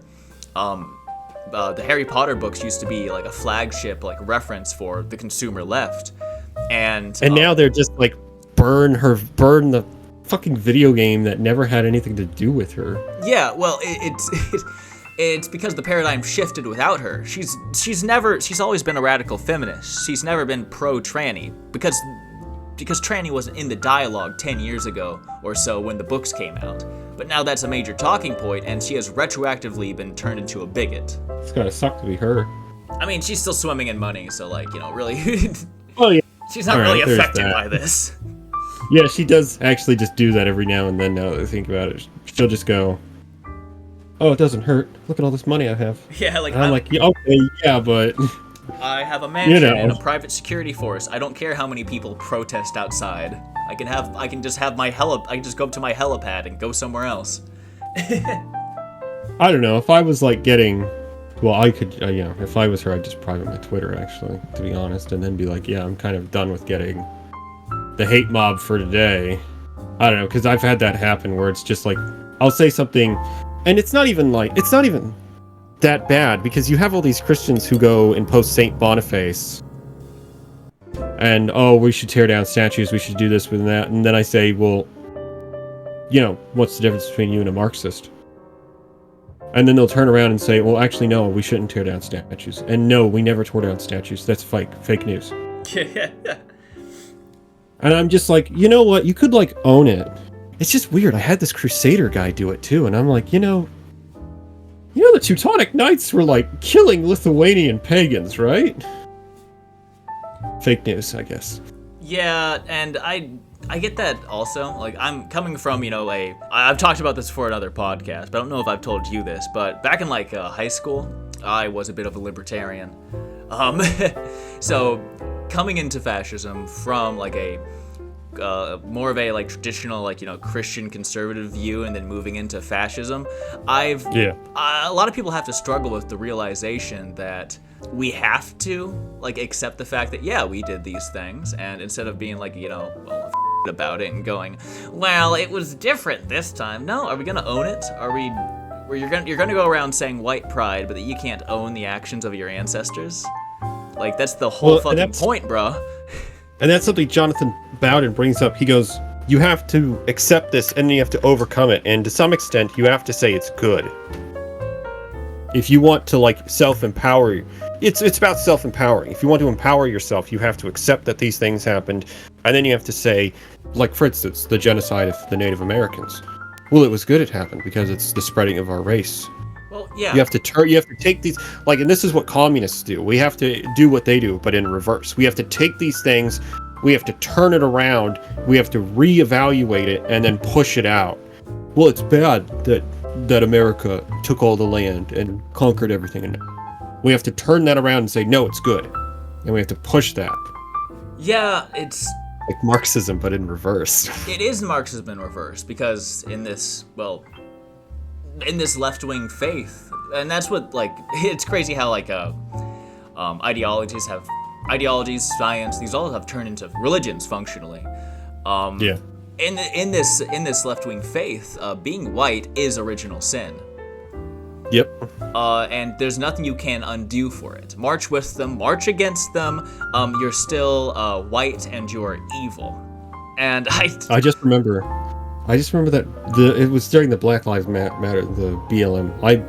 [SPEAKER 1] the Harry Potter books used to be like a flagship like reference for the consumer left, and
[SPEAKER 2] now they're just like burn the fucking video game that never had anything to do with her.
[SPEAKER 1] Yeah, well, it's because the paradigm shifted without her. She's always been a radical feminist. She's never been pro-tranny because tranny wasn't in the dialogue 10 years ago or so when the books came out. But now that's a major talking point, and she has retroactively been turned into a bigot.
[SPEAKER 2] It's gotta suck to be her.
[SPEAKER 1] I mean, she's still swimming in money, so really,
[SPEAKER 2] oh yeah,
[SPEAKER 1] she's not really affected by this.
[SPEAKER 2] Yeah, she does actually just do that every now and then. Now that I think about it, she'll just go, "Oh, it doesn't hurt. Look at all this money I have."
[SPEAKER 1] Yeah, like
[SPEAKER 2] I'm like, yeah, okay, yeah, but
[SPEAKER 1] I have a mansion and a private security force. I don't care how many people protest outside. I can just go up to my helipad and go somewhere else.
[SPEAKER 2] I don't know. If I was like getting, well, I could, if I was her, I'd just private my Twitter actually, to be honest, and then be like, yeah, I'm kind of done with getting the hate mob for today. I don't know, because I've had that happen where it's just like, I'll say something, and it's not even that bad, because you have all these Christians who go and post Saint Boniface, and, oh, we should tear down statues, we should do this with that, and then I say, well, what's the difference between you and a Marxist? And then they'll turn around and say, well, actually, no, we shouldn't tear down statues. And no, we never tore down statues. That's fake news. And I'm just like, you know what? You could, like, own it. It's just weird. I had this Crusader guy do it, too. And I'm like, the Teutonic Knights were, like, killing Lithuanian pagans, right? Fake news, I guess.
[SPEAKER 1] Yeah, and I get that also. Like, I'm coming from, I've talked about this for another podcast, but I don't know if I've told you this, but back in, high school, I was a bit of a libertarian. So, coming into fascism from, more of a, traditional, Christian conservative view and then moving into fascism, a lot of people have to struggle with the realization that we have to, accept the fact that, yeah, we did these things, and instead of being, about it and going, well, it was different this time. No, are we gonna own it? You're gonna go around saying white pride, but that you can't own the actions of your ancestors? That's the whole fucking point, bro.
[SPEAKER 2] And that's something Jonathan Bowden brings up. He goes, you have to accept this and you have to overcome it, and to some extent you have to say it's good. If you want to self-empower, it's about self-empowering. If you want to empower yourself, you have to accept that these things happened, and then you have to say, for instance, the genocide of the Native Americans. Well, it was good it happened because it's the spreading of our race.
[SPEAKER 1] Well, yeah.
[SPEAKER 2] You have to take these, and this is what communists do. We have to do what they do, but in reverse. We have to take these things, we have to turn it around, we have to reevaluate it, and then push it out. Well, it's bad that America took all the land and conquered everything, and we have to turn that around and say, no, it's good, and we have to push that.
[SPEAKER 1] Yeah, it's
[SPEAKER 2] like Marxism, but in reverse.
[SPEAKER 1] It is Marxism in reverse, because in this left-wing faith, and that's what, it's crazy how, ideologies, science, these all have turned into religions, functionally.
[SPEAKER 2] Yeah.
[SPEAKER 1] In this left-wing faith, being white is original sin.
[SPEAKER 2] Yep.
[SPEAKER 1] And there's nothing you can undo for it. March with them, march against them. You're still white and you're evil. And
[SPEAKER 2] I just remember that it was during the Black Lives Matter, the BLM. I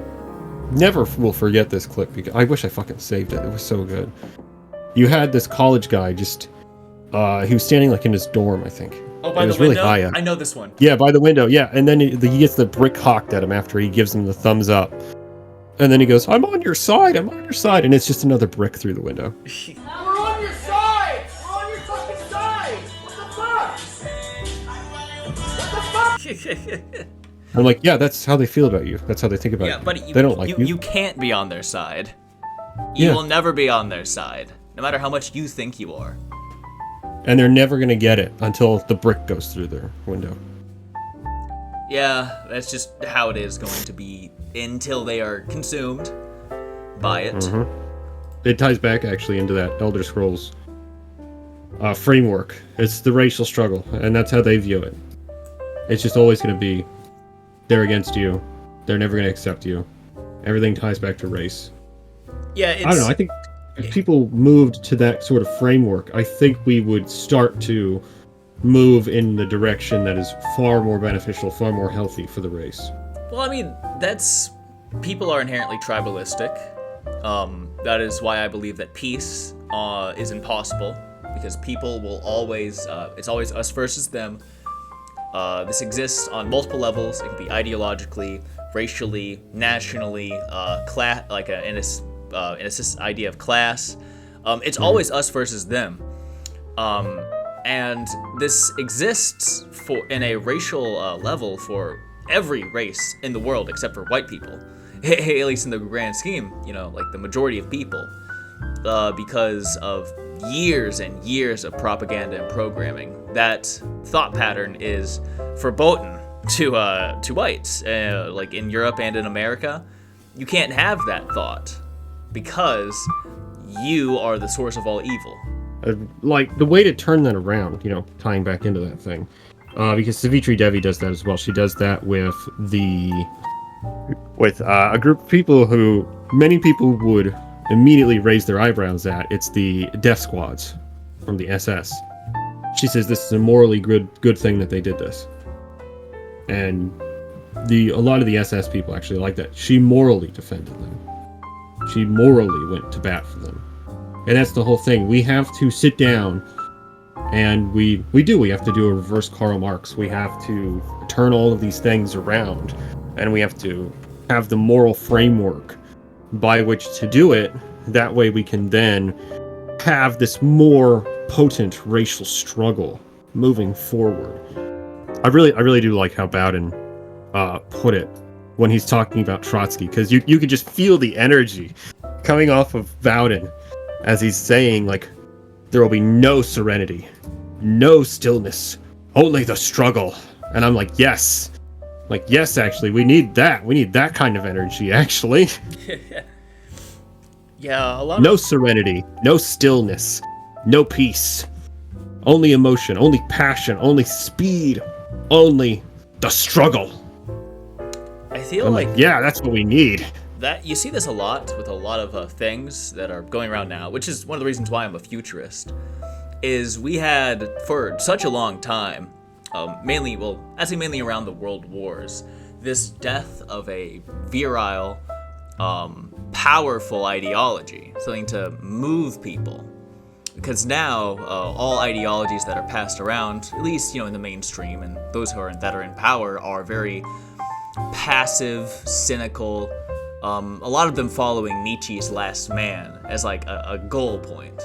[SPEAKER 2] never will forget this clip because I wish I fucking saved it. It was so good. You had this college guy he was standing in his dorm, I think.
[SPEAKER 1] Oh, by the window? Really high up. I know this one.
[SPEAKER 2] Yeah, by the window, yeah. And then he gets the brick hawked at him after he gives him the thumbs up. And then he goes, I'm on your side. And it's just another brick through the window.
[SPEAKER 4] We're on your side! We're on your fucking side! What the fuck?
[SPEAKER 2] I'm like, yeah, that's how they feel about you. That's how they think about you.
[SPEAKER 1] Yeah, but
[SPEAKER 2] they don't like you.
[SPEAKER 1] You can't be on their side. You will never be on their side, no matter how much you think you are.
[SPEAKER 2] And they're never going to get it until the brick goes through their window.
[SPEAKER 1] Yeah, that's just how it is going to be until they are consumed by it.
[SPEAKER 2] Mm-hmm. It ties back actually into that Elder Scrolls framework. It's the racial struggle, and that's how they view it. It's just always going to be, they're against you. They're never going to accept you. Everything ties back to race.
[SPEAKER 1] Yeah,
[SPEAKER 2] I don't know. I think if people moved to that sort of framework, I think we would start to move in the direction that is far more beneficial, far more healthy for the race.
[SPEAKER 1] Well, I mean, people are inherently tribalistic. That is why I believe that peace is impossible, because people will always, it's always us versus them. This exists on multiple levels. It can be ideologically, racially, nationally, in this idea of class. It's always us versus them. And this exists in a racial level for every race in the world except for white people. At least in the grand scheme, like the majority of people. Because of years and years of propaganda and programming. That thought pattern is verboten to whites. Like in Europe and in America, you can't have that thought because you are the source of all evil.
[SPEAKER 2] Like the way to turn that around, tying back into that thing, because Savitri Devi does that as well. She does that with a group of people who many people would immediately raise their eyebrows at. It's the death squads from the SS. She says this is a morally good thing that they did this, and a lot of the SS people actually like that. She morally defended them. She morally went to bat for them. And that's the whole thing. We have to sit down, and we have to do a reverse Karl Marx. We have to turn all of these things around, and we have to have the moral framework by which to do it. That way we can then have this more potent racial struggle moving forward. I really do like how Bowden put it when he's talking about Trotsky, because you could just feel the energy coming off of Bowden as he's saying, like, there will be no serenity, no stillness, only the struggle. And I'm like, yes. Like, yes, actually, we need that. We need that kind of energy, actually.
[SPEAKER 1] Yeah,
[SPEAKER 2] no serenity, no stillness, no peace. Only emotion, only passion, only speed, only the struggle.
[SPEAKER 1] I feel like
[SPEAKER 2] yeah, that's what we need.
[SPEAKER 1] That you see this a lot with a lot of things that are going around now, which is one of the reasons why I'm a futurist, is we had for such a long time, mainly around the world wars, this death of a virile, powerful ideology, something to move people. Because now, all ideologies that are passed around, at least in the mainstream, and those that are in power are very passive, cynical. A lot of them following Nietzsche's Last Man as like a goal point,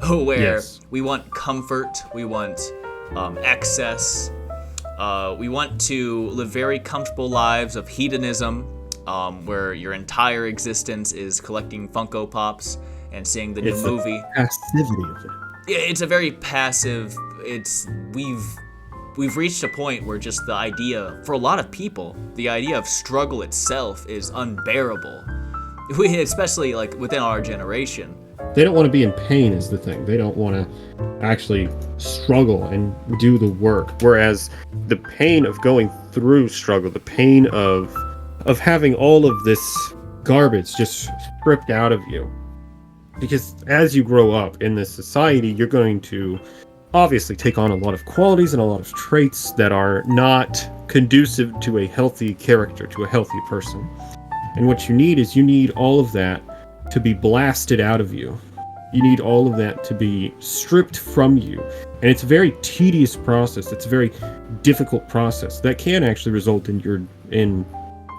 [SPEAKER 1] where we want comfort, we want excess, we want to live very comfortable lives of hedonism, where your entire existence is collecting Funko Pops and seeing the new movie.
[SPEAKER 2] Passivity of it.
[SPEAKER 1] Yeah, it's a very passive. We've reached a point where just the idea, for a lot of people, the idea of struggle itself is unbearable. Especially like within our generation.
[SPEAKER 2] They don't want to be in pain is the thing. They don't want to actually struggle and do the work. Whereas the pain of going through struggle, the pain of having all of this garbage just stripped out of you. Because as you grow up in this society, you're going to obviously take on a lot of qualities and a lot of traits that are not conducive to a healthy character, to a healthy person. And what you need all of that to be blasted out of you. You need all of that to be stripped from you. And it's a very tedious process. It's a very difficult process that can actually result in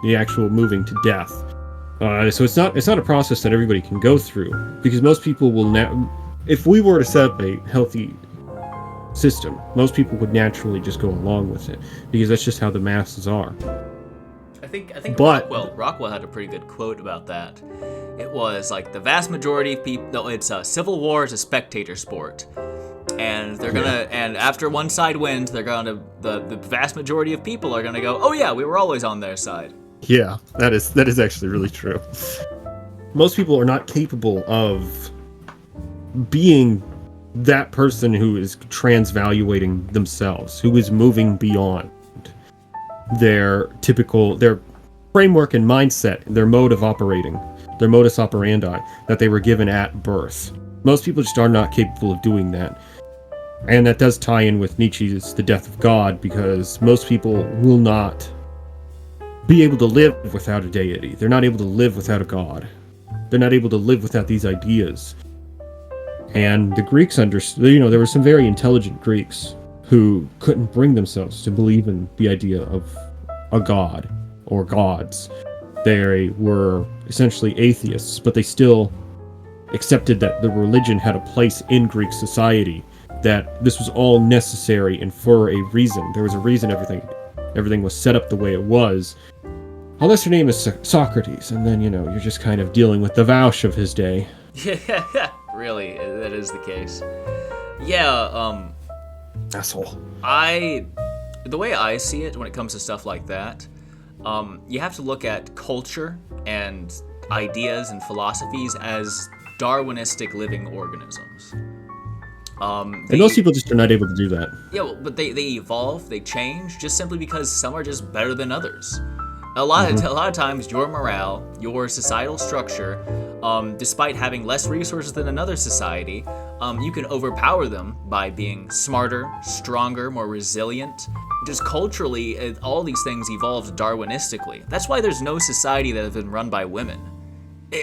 [SPEAKER 2] the actual moving to death. So it's not a process that everybody can go through, because most people will if we were to set up a healthy system, most people would naturally just go along with it, because that's just how the masses are.
[SPEAKER 1] I think Rockwell had a pretty good quote about that. It was like the vast majority of people. No, it's civil war is a spectator sport, And they're gonna, and after one side wins, they're gonna, the vast majority of people are gonna go, oh yeah, we were always on their side.
[SPEAKER 2] Yeah, that is actually really true. Most people are not capable of being that person who is transvaluating themselves, who is moving beyond their framework and mindset, their mode of operating, their modus operandi that they were given at birth. Most people just are not capable of doing that. And that does tie in with Nietzsche's The Death of God, because most people will not be able to live without a deity. They're not able to live without a god. They're not able to live without these ideas. And the Greeks understood, there were some very intelligent Greeks who couldn't bring themselves to believe in the idea of a god or gods. They were essentially atheists, but they still accepted that the religion had a place in Greek society, that this was all necessary and for a reason. There was a reason everything was set up the way it was. Unless your name is Socrates, and then, you're just kind of dealing with the Vaush of his day.
[SPEAKER 1] Yeah, really, that is the case. Yeah,
[SPEAKER 2] Asshole.
[SPEAKER 1] The way I see it when it comes to stuff like that, you have to look at culture and ideas and philosophies as Darwinistic living organisms.
[SPEAKER 2] And most people just are not able to do that.
[SPEAKER 1] Yeah, well, but they evolve, they change, just simply because some are just better than others. A lot of times, your morale, your societal structure, despite having less resources than another society, you can overpower them by being smarter, stronger, more resilient. Just culturally, all these things evolved Darwinistically. That's why there's no society that has been run by women.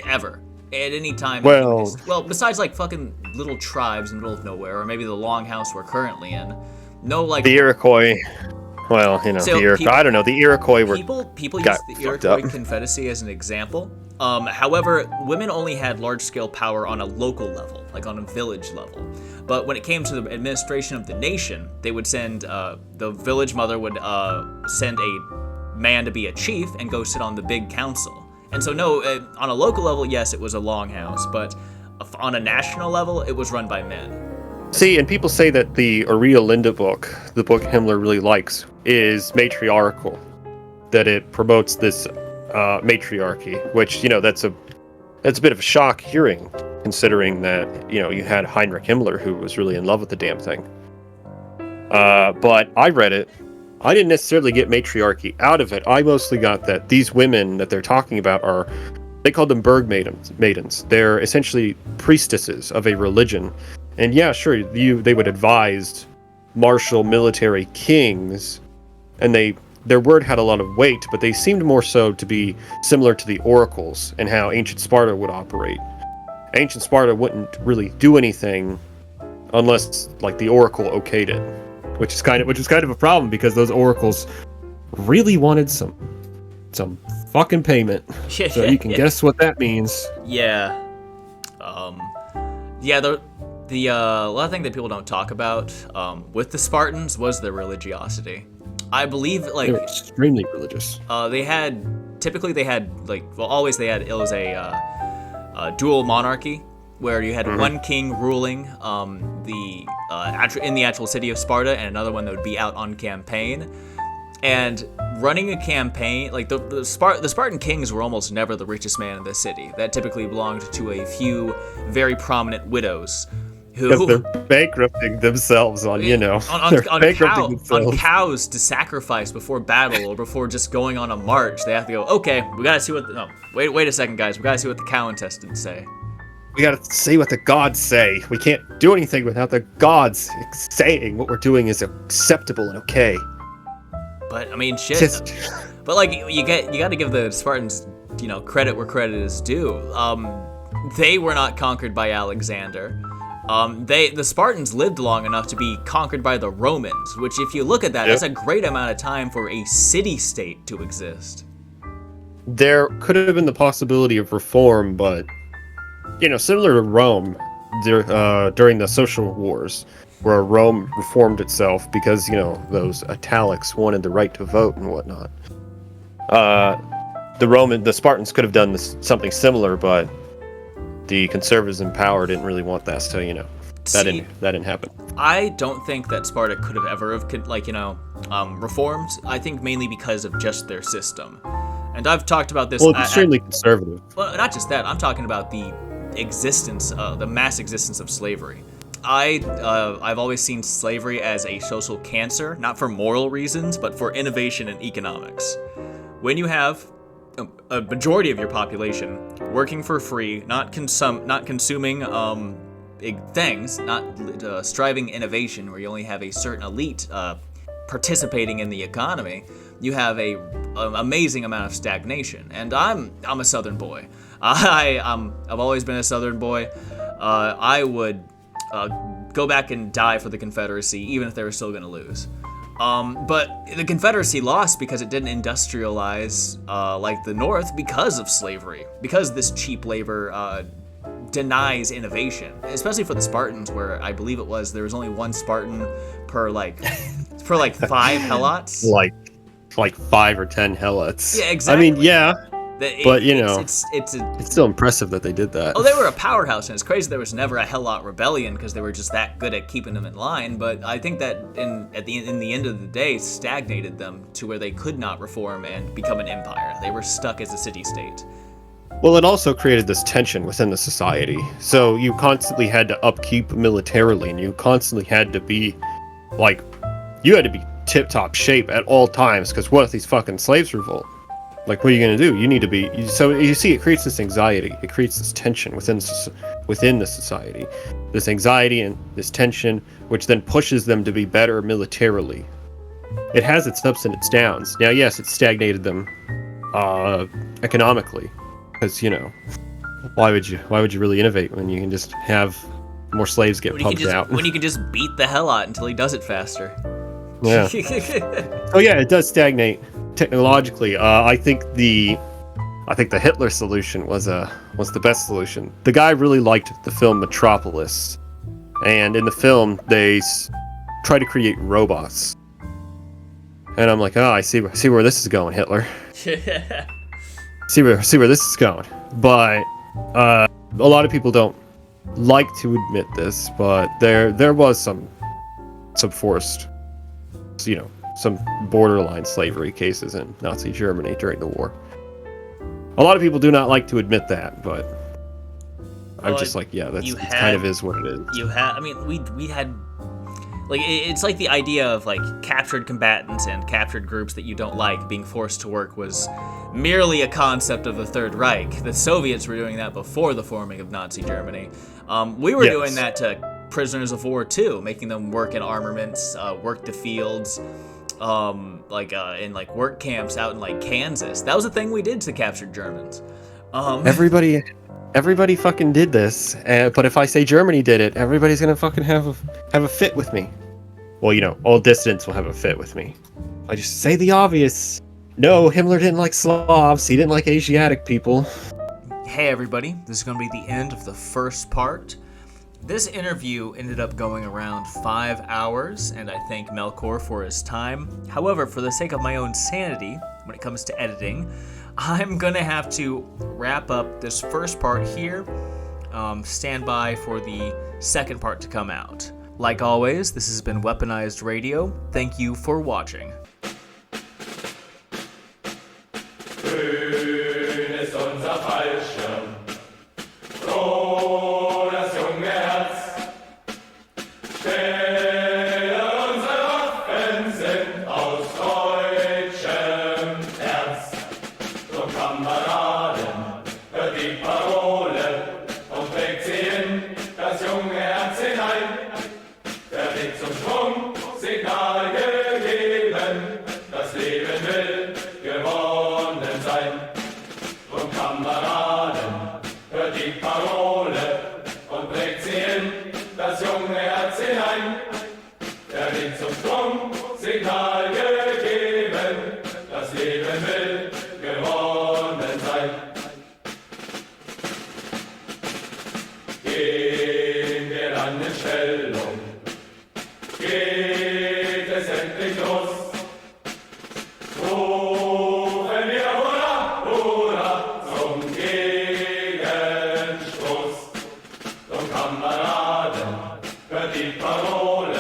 [SPEAKER 1] Ever. At any time.
[SPEAKER 2] Well,
[SPEAKER 1] besides like fucking little tribes in the middle of nowhere, or maybe the Longhouse we're currently in. No, like...
[SPEAKER 2] The Iroquois... Well, the Iroquois. I don't know. The Iroquois were
[SPEAKER 1] people use the Iroquois Confederacy as an example. However, women only had large-scale power on a local level, like on a village level. But when it came to the administration of the nation, they would send the village mother would send a man to be a chief and go sit on the big council. And so, no, on a local level, yes, it was a longhouse, but on a national level, it was run by men.
[SPEAKER 2] See, and people say that the Aurea Linda book, the book Himmler really likes, is matriarchal. That it promotes this matriarchy, which, that's a bit of a shock hearing, considering that, you had Heinrich Himmler, who was really in love with the damn thing. But I read it. I didn't necessarily get matriarchy out of it. I mostly got that these women that they're talking about they called them Berg maidens. They're essentially priestesses of a religion. And yeah, sure, they would advise martial military kings, and their word had a lot of weight, but they seemed more so to be similar to the oracles and how ancient Sparta would operate. Ancient Sparta wouldn't really do anything unless, like, the oracle okayed it, which is kind of a problem because those oracles really wanted some fucking payment. So you can guess what that means.
[SPEAKER 1] Yeah. The a lot of thing that people don't talk about with the Spartans was their religiosity. I believe
[SPEAKER 2] they were extremely religious.
[SPEAKER 1] Always they had it was a dual monarchy where you had one king ruling in the actual city of Sparta and another one that would be out on campaign. And running a campaign, like the Spartan kings were almost never the richest man in the city. That typically belonged to a few very prominent widows who
[SPEAKER 2] they're bankrupting themselves on
[SPEAKER 1] cows to sacrifice before battle or before just going on a march. They have to go, okay, we gotta see wait a second, guys, we gotta see what the cow intestines say.
[SPEAKER 2] We gotta see what the gods say. We can't do anything without the gods saying what we're doing is acceptable and okay.
[SPEAKER 1] But I mean, shit. But like, you got to give the Spartans, credit where credit is due. They were not conquered by Alexander. The Spartans lived long enough to be conquered by the Romans, which, if you look at that, that's a great amount of time for a city-state to exist.
[SPEAKER 2] There could have been the possibility of reform, but similar to Rome, during the social wars, where Rome reformed itself because, those Italics wanted the right to vote and whatnot. The Spartans could have done something similar, but the conservatives in power didn't really want that, so, that didn't happen.
[SPEAKER 1] I don't think that Sparta could have ever reformed. I think mainly because of just their system. And I've talked about this.
[SPEAKER 2] Well, it's extremely conservative.
[SPEAKER 1] Well, not just that. I'm talking about the existence, the mass existence of slavery. I've always seen slavery as a social cancer, not for moral reasons, but for innovation and economics. When you have a majority of your population working for free, not consuming things, not striving innovation, where you only have a certain elite participating in the economy, you have an amazing amount of stagnation. And I'm a Southern boy. I've always been a Southern boy. I would go back and die for the Confederacy, even if they were still going to lose. But the Confederacy lost because it didn't industrialize like the North because of slavery, because this cheap labor denies innovation, especially for the Spartans, where I believe there was only one Spartan per 5 helots.
[SPEAKER 2] Like 5 or 10 helots.
[SPEAKER 1] Yeah, exactly.
[SPEAKER 2] I mean, yeah. But it's still impressive that they did that.
[SPEAKER 1] Oh, they were a powerhouse, and it's crazy there was never a Helot rebellion because they were just that good at keeping them in line. But I think that in the end of the day, stagnated them to where they could not reform and become an empire. They were stuck as a city-state.
[SPEAKER 2] Well, it also created this tension within the society. So you constantly had to upkeep militarily, and you constantly had to be tip-top shape at all times. Because what if these fucking slaves revolt? Like, what are you going to do? You need to be... So, you see, it creates this anxiety. It creates this tension within the society. This anxiety and this tension, which then pushes them to be better militarily. It has its ups and its downs. Now, yes, it stagnated them economically. Because, why would you really innovate when you can just have more slaves get pumped out?
[SPEAKER 1] When you can just beat the hell out until he does it faster.
[SPEAKER 2] Yeah. Oh, yeah, it does stagnate. Technologically, I think the Hitler solution was the best solution. The guy really liked the film Metropolis, and in the film they try to create robots. And I'm like, oh, I see where this is going, Hitler. see where this is going. But a lot of people don't like to admit this, but there was some forced, some borderline slavery cases in Nazi Germany during the war. A lot of people do not like to admit that, but I'm just like, yeah, it kind of is what it is.
[SPEAKER 1] We had, it's like the idea of captured combatants and captured groups that you don't like being forced to work was merely a concept of the Third Reich. The Soviets were doing that before the forming of Nazi Germany. We were doing that to prisoners of war too, making them work in armaments, work the fields, in work camps out in Kansas. That was a thing we did to captured Germans.
[SPEAKER 2] Everybody fucking did this, but if I say Germany did it, everybody's gonna fucking have a fit with me. Well, all dissidents will have a fit with me. I just say the obvious. No, Himmler didn't like Slavs. He didn't like Asiatic people.
[SPEAKER 1] Hey everybody, this is gonna be the end of the first part. This interview ended up going around 5 hours, and I thank Melkor for his time. However, for the sake of my own sanity, when it comes to editing, I'm gonna have to wrap up this first part here. Stand by for the second part to come out. Like always, this has been Weaponized Radio. Thank you for watching.
[SPEAKER 4] Kameraden, hört die Parole.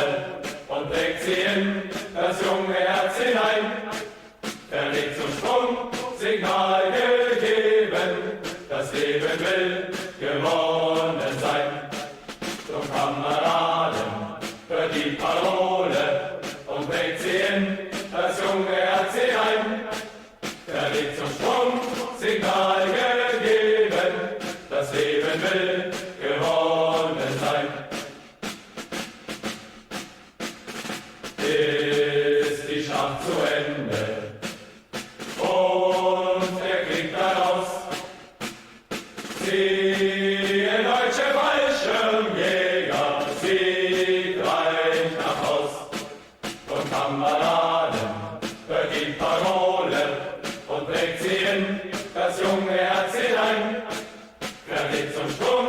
[SPEAKER 5] das junge Herz hinein. Der Weg zum Sprung, Signal gegeben, das Leben will gewonnen sein. Zum Kameraden hört die Parole und bringt sie in das junge Herz hinein. Der Weg zum Sprung, Signal gegeben, das Leben will gewonnen sein. Ist die Schlacht zu Ende und der Krieg daraus, ziehen deutsche Fallschirmjäger siegreich nach Haus. Und Kameraden hört die Parole und trägt sie in das junge Herz hinein. Der Weg zum Sprung,